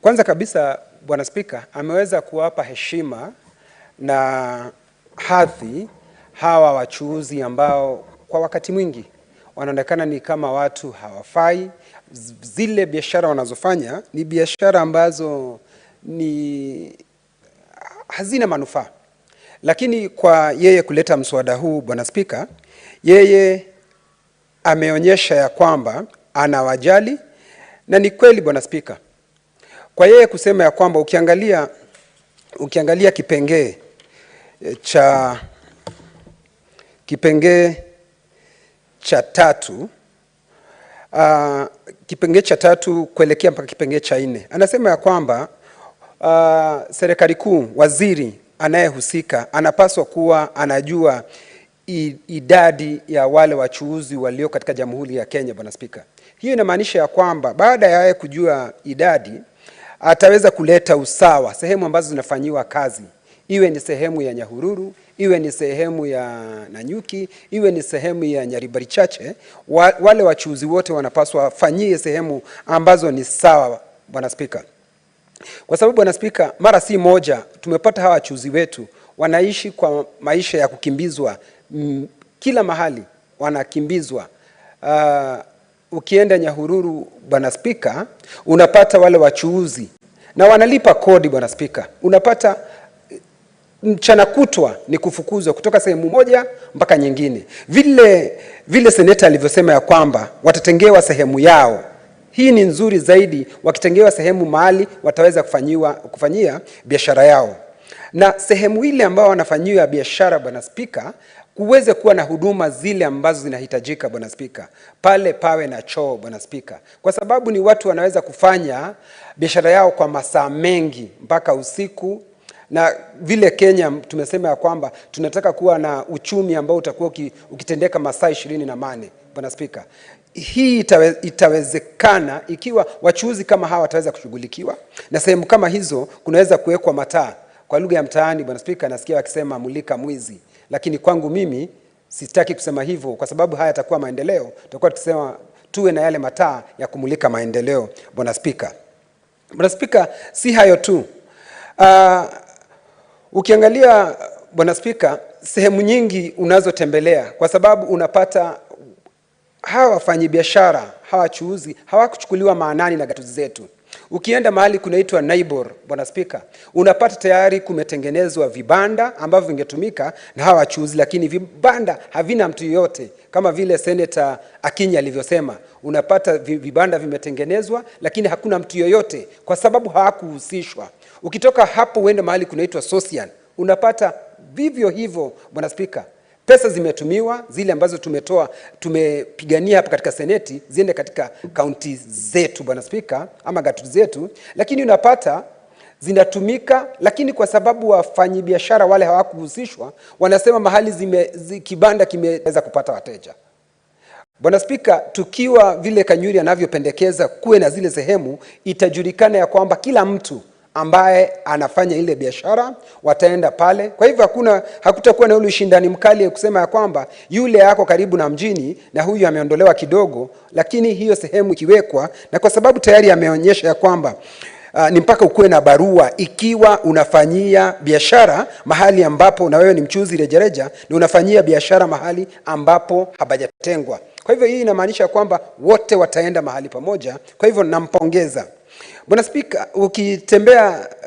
[SPEAKER 11] Kwanza kabisa Bwana Spika ameweza kuwapa heshima na hadhi hawa wachuuzi ambao kwa wakati mwingi wanaonekana ni kama watu hawafai. Zile biashara wanazofanya ni biashara ambazo ni hazina manufaa. Lakini kwa yeye kuleta mswada huu Bwana Spika, yeye ameonyesha ya kwamba anawajali, na ni kweli Bwana Spika. Kwa yeye kusema ya kwamba ukiangalia kipengee cha tatu kuelekea mpaka kipengee cha 4. Anasema ya kwamba serikali kuu, waziri anayehusika anapaswa kuwa anajua idadi ya wale wachuuzi walio katika Jamhuri ya Kenya Bwana Spika. Hiyo inamaanisha ya kwamba baada ya yeye kujua idadi ataweza kuleta usawa sehemu ambazo zinafanyiwa kazi. Iwe ni sehemu ya Nyahururu, iwe ni sehemu ya Nanyuki, iwe ni sehemu ya Nyaribari Chache, wale wachuuzi wote wanapaswa wafanyie sehemu ambazo ni sawa Bwana Spika. Kwa sababu Bwana Spika, mara si moja tumepata hawa wachuuzi wetu wanaishi kwa maisha ya kukimbizwa, kila mahali wanakimbizwa. Ukienda Nyahururu Bwana Spika, unapata wale wachuuzi na wanalipa kodi Bwana Spika. Unapata mchana kutwa ni kufukuzwa kutoka sehemu moja mpaka nyingine. Vile seneta alivyosema ya kwamba watatengewa sehemu yao. Hii ni nzuri zaidi, wakitengewa sehemu mahali wataweza kufanyia biashara yao. Na sehemu ile ambao wanafanyia biashara Bwana Spika, kuweze kuwa na huduma zile ambazo zinahitajika Bwana Spika. Pale pawe na choo Bwana Spika. Kwa sababu ni watu wanaweza kufanya biashara yao kwa masaa mengi mpaka usiku. Na vile Kenya tumesema ya kwamba tunataka kuwa na uchumi ambao utakuwa ukitendeka masaa 24 Bwana Spika. Hii itawezekana ikiwa wachuuzi kama hawa wataweza kushughulikiwa, na sehemu kama hizo kunaweza kuwekwa mataa. Kwa lugha ya mtaani Bwana Spika nasikia wakisema mulika mwizi, lakini kwangu mimi sitaki kusema hivyo kwa sababu haya yatakuwa maendeleo. Tutakuwa tukisema tuwe na yale mataa ya kumulika maendeleo Bwana Spika. Bwana Spika, si hayo tu. Ukiangalia Bwana Spika, sehemu nyingi unazotembelea, kwa sababu unapata hawa wafanyabiashara, hawa wachuuzi hawakuchukuliwa maanani na gatuzi zetu. Ukienda mahali kunaitwa Neighbor Bwana Spika, unapata tayari kumetengenezwa vibanda ambavyo vingetumika na hawa wachuuzi, lakini vibanda havina mtu yoyote. Kama vile Senator Akinya alivyosema, unapata vibanda vimetengenezwa lakini hakuna mtu yoyote kwa sababu hawakuhusishwa. Ukitoka hapo uende mahali kunaitwa Social, unapata vivyo hivyo Bwana Spika. Pesa zimetumiwa, zile ambazo tumepigania hapa katika seneti, ziende katika kaunti zetu Bwana Spika, ama gatuzi zetu, lakini unapata zinatumika, lakini kwa sababu wafanyabiashara wale hawakuhusishwa, wanasema mahali kibanda kimeweza kupata wateja. Bwana Spika, tukiwa vile Kanyuri anavyopendekeza kuwe na zile sehemu, itajulikana ya kwamba kila mtu ambaye anafanya ile biashara wataenda pale. Kwa hivyo hakutakuwa na ule ushindani mkali kusema ya kwamba yule yako karibu na mjini na huyu ameondolewa kidogo, lakini hiyo sehemu ikiwekwa, na kwa sababu tayari ameonyesha ya kwamba ni mpaka ukuwe na barua ikiwa unafanyia biashara mahali ambapo na wewe ni mchuuzi rejareja na unafanyia biashara mahali ambapo habajatengwa. Kwa hivyo hii inamaanisha kwamba wote wataenda mahali pamoja. Kwa hivyo nampongeza Bwana Spika.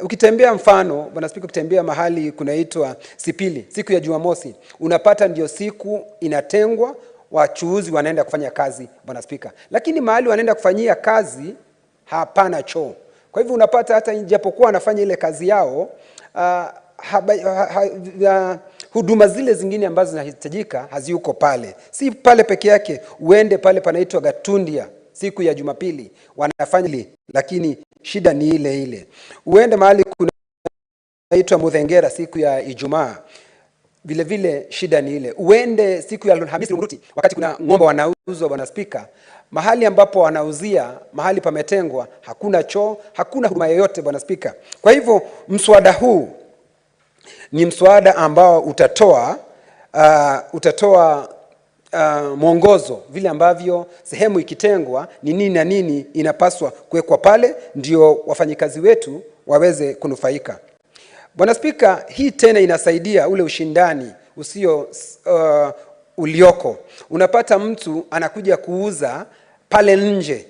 [SPEAKER 11] Ukitembea mfano Bwana Spika, ukitembea mahali kunaitwa Sipili siku ya Jumamosi, unapata ndio siku inatengwa wachuuzi wanaenda kufanya kazi Bwana Spika, lakini mahali wanaenda kufanyia kazi hapana choo. Kwa hivyo unapata hata ijapokuwa wanafanya ile kazi yao, huduma zile zingine ambazo zinahitajika haziyuko pale. Si pale peke yake, uende pale panaitwa Gatundia siku ya Jumapili wanafanya, lakini shida ni ile ile. Uende mahali kunaitwa Muthengera siku ya Ijumaa, vile vile shida ni ile. Uende siku ya Alhamisi Lumruti wakati kuna ng'ombe wanauzwa Bwana Spika, mahali ambapo wanauzia mahali pametengwa, hakuna choo, hakuna huduma yoyote Bwana Spika. Kwa hivyo mswada huu ni mswada ambao utatoa mwongozo vile ambavyo sehemu ikitengwa ni nini na nini inapaswa kuwekwa pale, ndio wafanyikazi wetu waweze kunufaika. Bwana Spika, hii tena inasaidia ule ushindani usio ulioko. Unapata mtu anakuja kuuza pale nje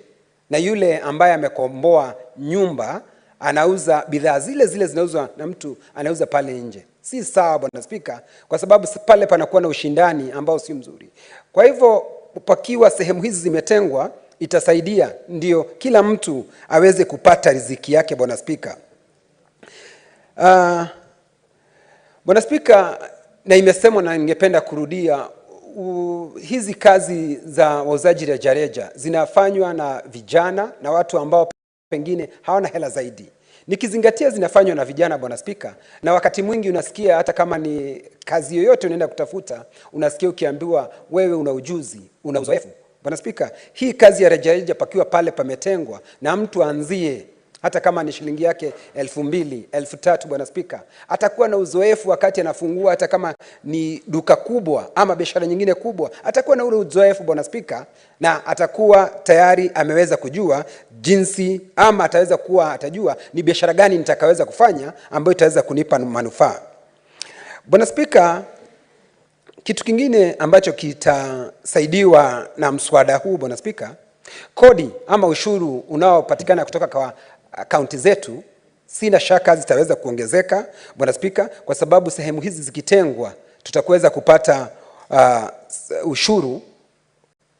[SPEAKER 11] na yule ambaye amekomboa nyumba anauza bidhaa zile zinauzwa na mtu anauza pale nje. Si sawa Bwana Spika, kwa sababu pale panakuwa na ushindani ambao si mzuri. Kwa hivyo pakiwa sehemu hizi zimetengwa, itasaidia ndio kila mtu aweze kupata riziki yake Bwana Spika. Bwana Spika, na imesemwa na ningependa kurudia, hizi kazi za wauzaji rejareja zinafanywa na vijana na watu ambao pengine hawana hela zaidi. Nikizingatia zinafanywa na vijana Bwana Spika, na wakati mwingi unasikia hata kama ni kazi yoyote unaenda kutafuta, unasikia ukiambiwa wewe una ujuzi, una uzoefu. Bwana Spika, hii kazi ya rejareja pakiwa pale pametengwa na mtu anzie hata kama ni shilingi yake 2,000, 3,000 Bwana Spika, atakuwa na uzoefu wakati anafungua, hata kama ni duka kubwa ama biashara nyingine kubwa, atakuwa na ule uzoefu Bwana Spika, na atakuwa tayari ameweza kujua jinsi ama atajua ni biashara gani nitakaweza kufanya ambayo itaweza kunipa manufaa. Bwana Spika, kitu kingine ambacho kitasaidiwa na mswada huu Bwana Spika, kodi ama ushuru unaopatikana kutoka kwa akaunti zetu, sina shaka zitaweza kuongezeka Bwana Spika, kwa sababu sehemu hizi zikitengwa tutakuweza kupata ushuru,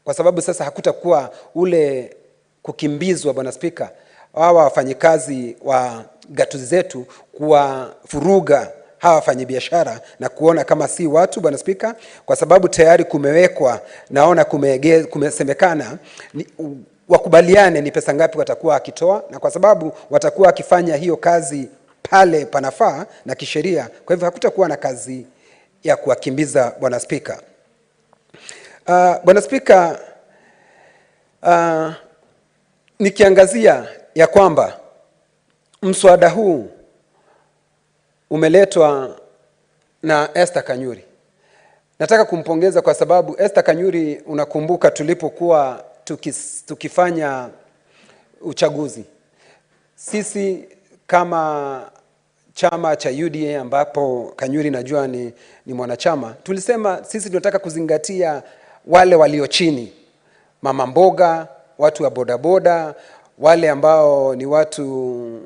[SPEAKER 11] kwa sababu sasa hakutakuwa ule kukimbizwa Bwana Spika hawa wafanyikazi wa gatuzi zetu kuwa furuga hawa wafanyabiashara na kuona kama si watu Bwana Spika, kwa sababu tayari kumewekwa, naona kumesemekana wakubaliane ni pesa ngapi watakuwa akitoa, na kwa sababu watakuwa akifanya hiyo kazi pale panafaa na kisheria, kwa hivyo hakutakuwa na kazi ya kuwakimbiza Bwana Spika. Bwana Spika, nikiangazia ya kwamba mswada huu umeletwa na Esther Kanyuri, nataka kumpongeza kwa sababu Esther Kanyuri, unakumbuka tulipokuwa tukifanya uchaguzi, sisi kama chama cha UDA ambapo Kanyuri najua ni mwanachama, tulisema sisi tunataka kuzingatia wale walio chini, mama mboga, watu wa bodaboda, wale ambao ni watu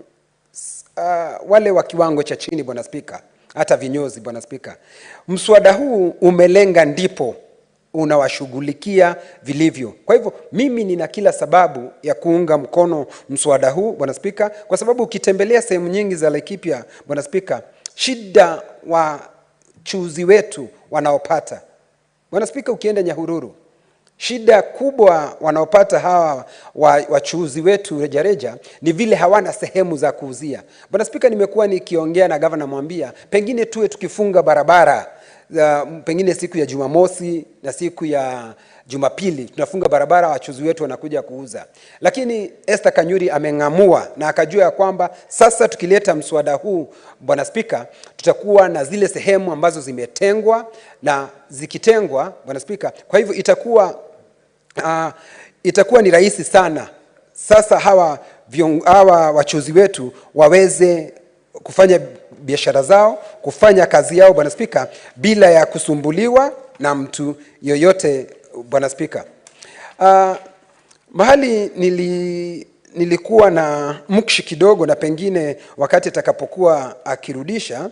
[SPEAKER 11] wale wa kiwango cha chini Bwana Spika, hata vinyozi Bwana Spika. Mswada huu umelenga ndipo unawashughulikia vilivyo. Kwa hivyo mimi nina kila sababu ya kuunga mkono mswada huu Bwana Spika, kwa sababu ukitembelea sehemu nyingi za Laikipia Bwana Spika, shida wachuuzi wetu wanaopata Bwana Spika, ukienda Nyahururu, shida kubwa wanaopata hawa wachuuzi wetu rejareja ni vile hawana sehemu za kuuzia. Bwana Spika, nimekuwa nikiongea na gavana mwambia pengine tuwe tukifunga barabara pengine siku ya Jumamosi na siku ya Jumapili tunafunga barabara, wachuzi wetu wanakuja kuuza. Lakini Esther Kanyuri ameng'amua na akajua ya kwamba sasa tukileta mswada huu, Bwana Spika, tutakuwa na zile sehemu ambazo zimetengwa, na zikitengwa, Bwana Spika, kwa hivyo itakuwa ni rahisi sana sasa hawa wachuzi wetu waweze kufanya biashara zao, kufanya kazi yao, Bwana Spika, bila ya kusumbuliwa na mtu yoyote, Bwana Spika. Mahali nilikuwa na mukshi kidogo, na pengine wakati atakapokuwa akirudisha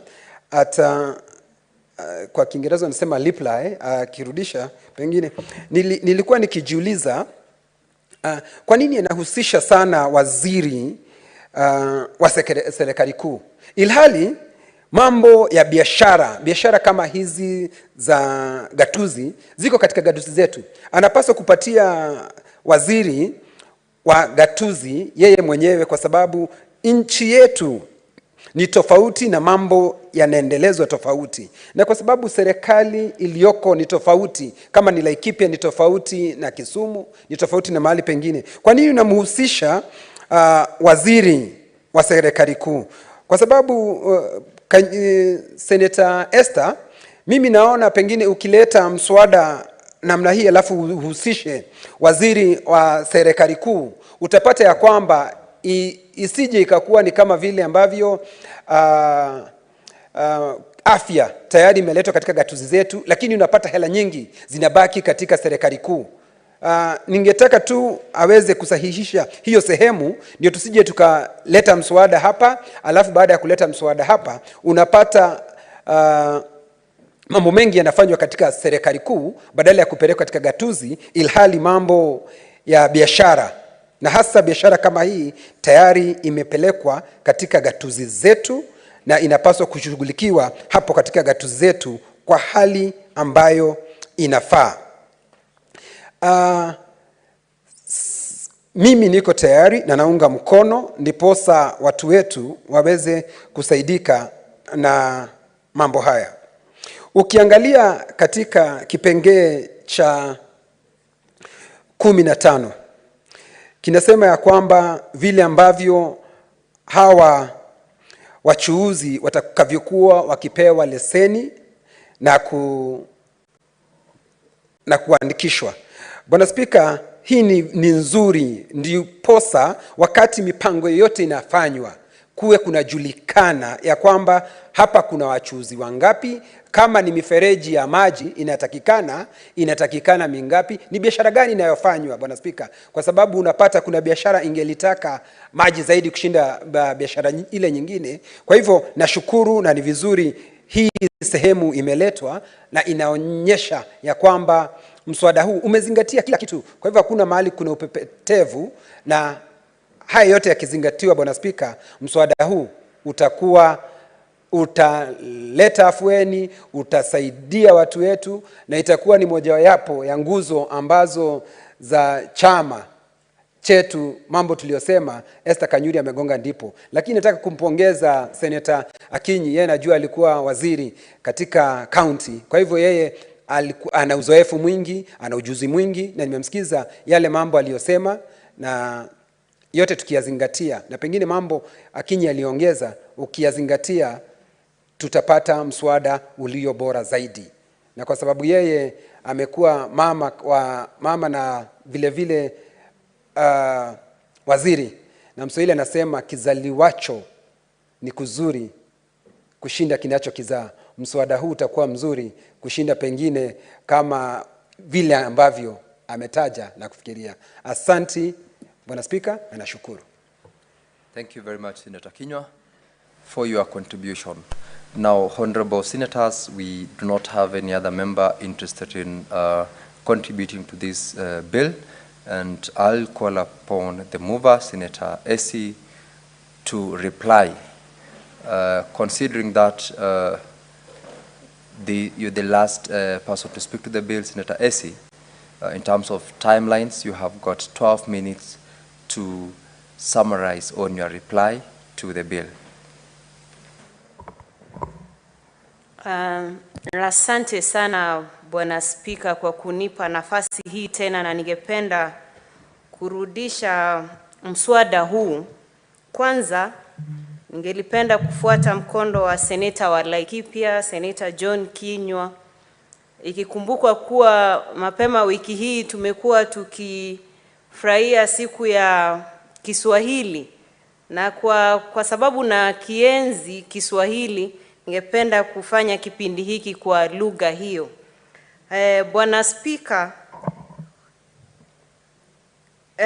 [SPEAKER 11] kwa Kiingereza nasema reply, akirudisha pengine nilikuwa nikijiuliza kwa nini inahusisha sana waziri wa serikali kuu, ilhali mambo ya biashara kama hizi za gatuzi ziko katika gatuzi zetu. Anapaswa kupatia waziri wa gatuzi yeye mwenyewe, kwa sababu nchi yetu ni tofauti na mambo yanaendelezwa tofauti, na kwa sababu serikali iliyoko ni tofauti, kama ni Laikipia ni tofauti na Kisumu, ni tofauti na mahali pengine. Kwa nini unamhusisha waziri wa serikali kuu? Kwa sababu Senator Esther, mimi naona pengine ukileta mswada namna hii alafu uhusishe waziri wa serikali kuu, utapata ya kwamba isije ikakuwa ni kama vile ambavyo afya tayari imeletwa katika gatuzi zetu, lakini unapata hela nyingi zinabaki katika serikali kuu. Ningetaka tu aweze kusahihisha hiyo sehemu, ndio tusije tukaleta mswada hapa, alafu baada ya kuleta mswada hapa unapata mambo mengi yanafanywa katika serikali kuu badala ya kupelekwa katika gatuzi, ilhali mambo ya biashara, na hasa biashara kama hii, tayari imepelekwa katika gatuzi zetu na inapaswa kushughulikiwa hapo katika gatuzi zetu kwa hali ambayo inafaa. Mimi niko tayari na naunga mkono, ndiposa watu wetu waweze kusaidika na mambo haya. Ukiangalia katika kipengee cha 15 kinasema ya kwamba vile ambavyo hawa wachuuzi watakavyokuwa wakipewa leseni na kuandikishwa. Bwana Spika, hii ni nzuri, ndiposa wakati mipango yote inafanywa kuwe kunajulikana ya kwamba hapa kuna wachuuzi wangapi, kama ni mifereji ya maji inatakikana mingapi, ni biashara gani inayofanywa, Bwana Spika, kwa sababu unapata kuna biashara ingelitaka maji zaidi kushinda biashara ile nyingine. Kwa hivyo nashukuru na ni vizuri hii sehemu imeletwa na inaonyesha ya kwamba mswada huu umezingatia kila kitu. Kwa hivyo hakuna mahali kuna upepetevu, na haya yote yakizingatiwa, Bwana Spika, mswada huu utaleta afueni, utasaidia watu wetu, na itakuwa ni mojawapo ya nguzo ambazo za chama chetu, mambo tuliyosema Esther Kanyuri amegonga ndipo. Lakini nataka kumpongeza Senator Akinyi, yeye najua alikuwa waziri katika county, kwa hivyo yeye ana uzoefu mwingi, ana ujuzi mwingi, na nimemsikiza yale mambo aliyosema, na yote tukiyazingatia, na pengine mambo Akinyi aliongeza, ukiyazingatia tutapata mswada ulio bora zaidi. Na kwa sababu yeye amekuwa mama na vile vile waziri, na Mswahili anasema kizaliwacho ni kuzuri kushinda kinachokizaa. Mswada huu utakuwa mzuri kushinda pengine kama vile ambavyo ametaja na kufikiria. Asanti Bwana Spika, na nashukuru.
[SPEAKER 4] Thank you very much, Senator Kinyua, for your contribution. Now, honorable senators, we do not have any other member interested in contributing to this bill, and I'll call upon the mover, Senator Esi, to reply. Considering that you're the last person to speak to the bill, Senator Esi, in terms of timelines, you have got 12 minutes to summarize on your reply to the bill.
[SPEAKER 12] Asante sana Bwana Spika kwa kunipa nafasi hii tena, na ningependa kurudisha mswada huu. Kwanza ningelipenda kufuata mkondo wa seneta wa Laikipia, Seneta John Kinyua, ikikumbukwa kuwa mapema wiki hii tumekuwa tukifurahia siku ya Kiswahili, na kwa sababu na kienzi Kiswahili, ningependa kufanya kipindi hiki kwa lugha hiyo. Bwana Spika,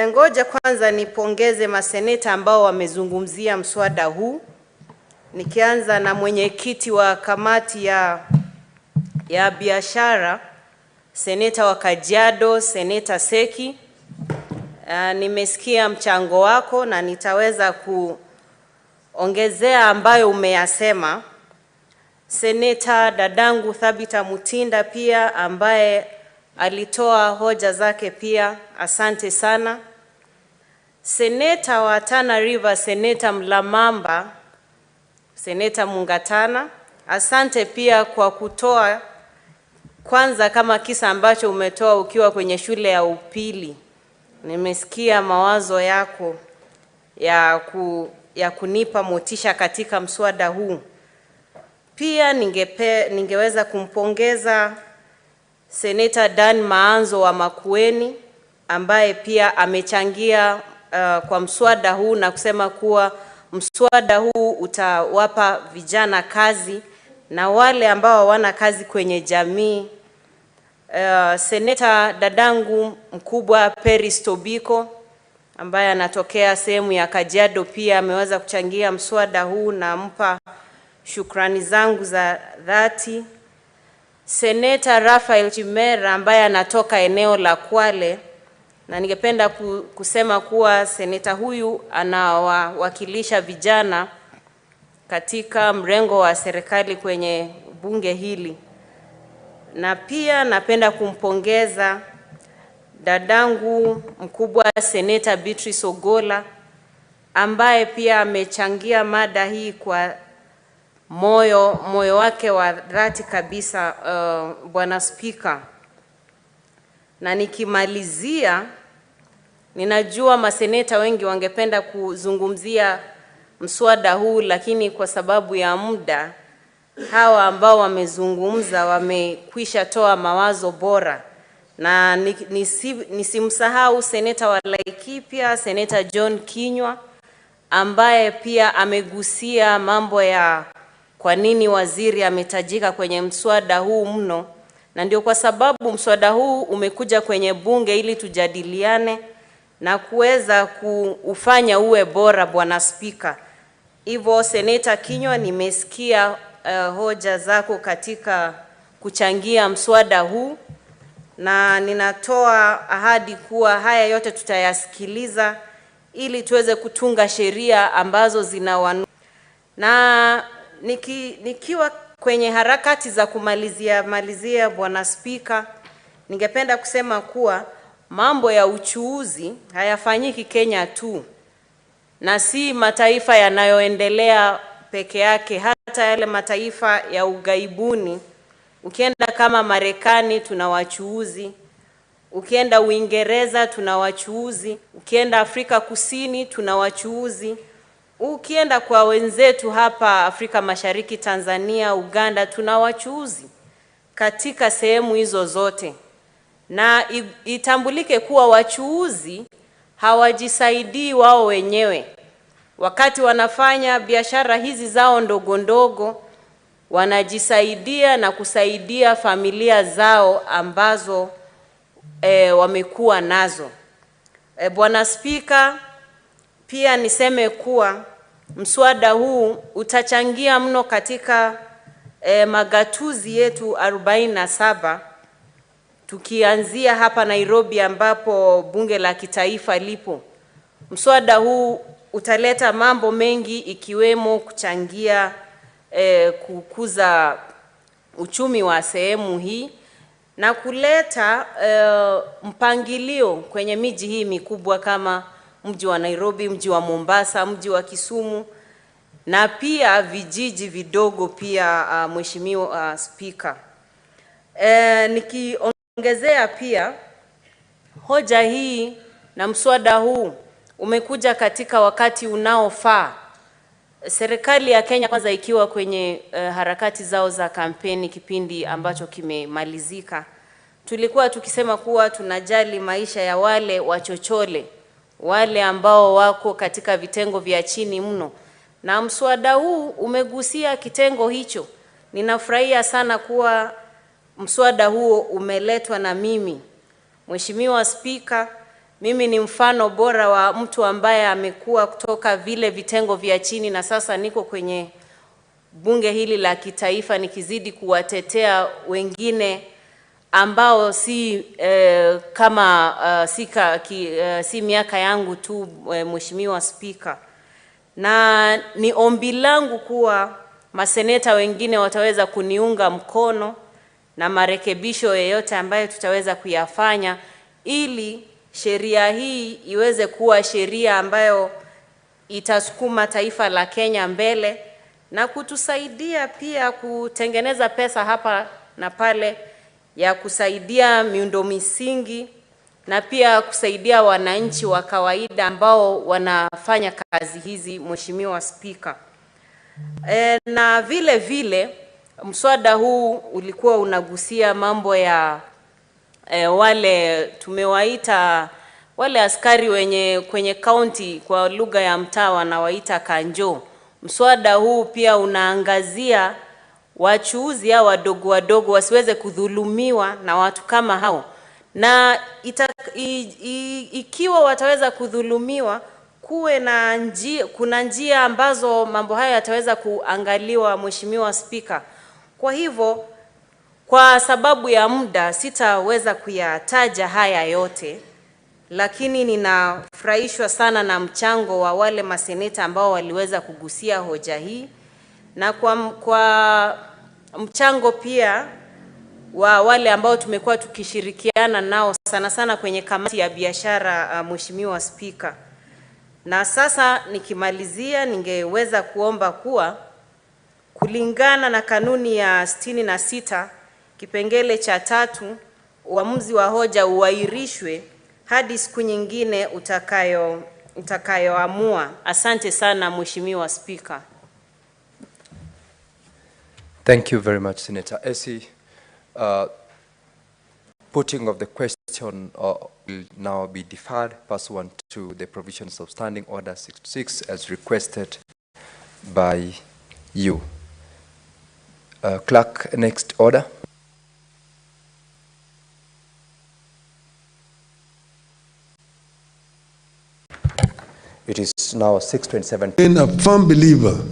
[SPEAKER 12] ngoja kwanza nipongeze maseneta ambao wamezungumzia mswada huu. Nikianza na mwenyekiti wa kamati ya biashara, Seneta wa Kajiado, Seneta Seki. Nimesikia mchango wako na nitaweza kuongezea ambayo umeyasema. Seneta dadangu Thabita Mutinda pia ambaye alitoa hoja zake pia, asante sana. Seneta wa Tana River, Seneta Mlamamba, Seneta Mungatana, asante pia kwa kutoa kwanza kama kisa ambacho umetoa ukiwa kwenye shule ya upili. Nimesikia mawazo yako ya kunipa motisha katika mswada huu. Pia ningeweza kumpongeza Seneta Dan Maanzo wa Makueni ambaye pia amechangia kwa mswada huu na kusema kuwa mswada huu utawapa vijana kazi na wale ambao hawana kazi kwenye jamii. Seneta dadangu mkubwa Peris Tobiko ambaye anatokea sehemu ya Kajiado pia ameweza kuchangia mswada huu, na mpa shukrani zangu za dhati. Seneta Rafael Chimera ambaye anatoka eneo la Kwale, na ningependa kusema kuwa seneta huyu anawakilisha vijana katika mrengo wa serikali kwenye bunge hili. Na pia napenda kumpongeza dadangu mkubwa Seneta Beatrice Ogola ambaye pia amechangia mada hii kwa moyo wake wa dhati kabisa, Bwana Spika. Na nikimalizia, ninajua maseneta wengi wangependa kuzungumzia mswada huu, lakini kwa sababu ya muda, hawa ambao wamezungumza wamekwisha toa mawazo bora. Na nisimsahau Seneta wa Laikipia, Seneta John Kinyua ambaye pia amegusia mambo ya kwa nini waziri ametajika kwenye mswada huu mno. Na ndio kwa sababu mswada huu umekuja kwenye bunge ili tujadiliane na kuweza kufanya uwe bora, Bwana Spika. Hivyo Seneta Kinyua, nimesikia hoja zako katika kuchangia mswada huu, na ninatoa ahadi kuwa haya yote tutayasikiliza ili tuweze kutunga sheria ambazo na nikiwa kwenye harakati za kumalizia Bwana Spika, ningependa kusema kuwa mambo ya uchuuzi hayafanyiki Kenya tu, na si mataifa yanayoendelea peke yake, hata yale mataifa ya ugaibuni. Ukienda kama Marekani tuna wachuuzi, ukienda Uingereza tuna wachuuzi, ukienda Afrika Kusini tuna wachuuzi, ukienda kwa wenzetu hapa Afrika Mashariki, Tanzania, Uganda, tuna wachuuzi katika sehemu hizo zote. Na itambulike kuwa wachuuzi hawajisaidii wao wenyewe. Wakati wanafanya biashara hizi zao ndogo ndogo, wanajisaidia na kusaidia familia zao ambazo wamekuwa nazo. Bwana Spika, pia niseme kuwa mswada huu utachangia mno katika magatuzi yetu 47, tukianzia hapa Nairobi ambapo bunge la kitaifa lipo. Mswada huu utaleta mambo mengi ikiwemo kuchangia kukuza uchumi wa sehemu hii na kuleta mpangilio kwenye miji hii mikubwa kama mji wa Nairobi, mji wa Mombasa, mji wa Kisumu, na pia vijiji vidogo pia, Mheshimiwa Spika. Nikiongezea pia, hoja hii na mswada huu umekuja katika wakati unaofaa. Serikali ya Kenya kwanza ikiwa kwenye harakati zao za kampeni kipindi ambacho kimemalizika, tulikuwa tukisema kuwa tunajali maisha ya wale wachochole, wale ambao wako katika vitengo vya chini mno, na mswada huu umegusia kitengo hicho. Ninafurahia sana kuwa mswada huo umeletwa na mimi. Mheshimiwa Spika, mimi ni mfano bora wa mtu ambaye amekuwa kutoka vile vitengo vya chini na sasa niko kwenye bunge hili la kitaifa nikizidi kuwatetea wengine ambao si si miaka yangu tu, Mheshimiwa Spika. Na ni ombi langu kuwa maseneta wengine wataweza kuniunga mkono na marekebisho yoyote ambayo tutaweza kuyafanya ili sheria hii iweze kuwa sheria ambayo itasukuma taifa la Kenya mbele na kutusaidia pia kutengeneza pesa hapa na pale ya kusaidia miundo misingi na pia kusaidia wananchi wa kawaida ambao wanafanya kazi hizi, Mheshimiwa Spika. Na vile vile mswada huu ulikuwa unagusia mambo ya wale tumewaita wale askari wenye kwenye county kwa lugha ya mtaa wanawaita kanjo. Mswada huu pia unaangazia wachuuzi au wadogo wasiweze kudhulumiwa na watu kama hao, na ikiwa wataweza kudhulumiwa kuna njia ambazo mambo haya yataweza kuangaliwa, Mheshimiwa Spika. Kwa hivyo kwa sababu ya muda sitaweza kuyataja haya yote, lakini ninafurahishwa sana na mchango wa wale maseneta ambao waliweza kugusia hoja hii, na kwa mchango pia wa wale ambao tumekuwa tukishirikiana nao sana sana kwenye kamati ya biashara, Mheshimiwa Spika. Na sasa nikimalizia, ningeweza kuomba kuwa kulingana na kanuni ya 66 kipengele cha 3, uamuzi wa hoja uahirishwe hadi siku nyingine utakayoamua. Asante sana, Mheshimiwa Spika.
[SPEAKER 4] Thank you very much, Senator Esi. Putting of the question will now be deferred pursuant to the provisions of Standing Order 66 as requested by you. Clerk, next order. It is now 6:27.
[SPEAKER 13] I'm a firm believer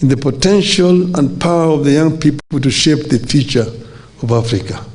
[SPEAKER 13] in the potential and power of the young people to shape the future of Africa.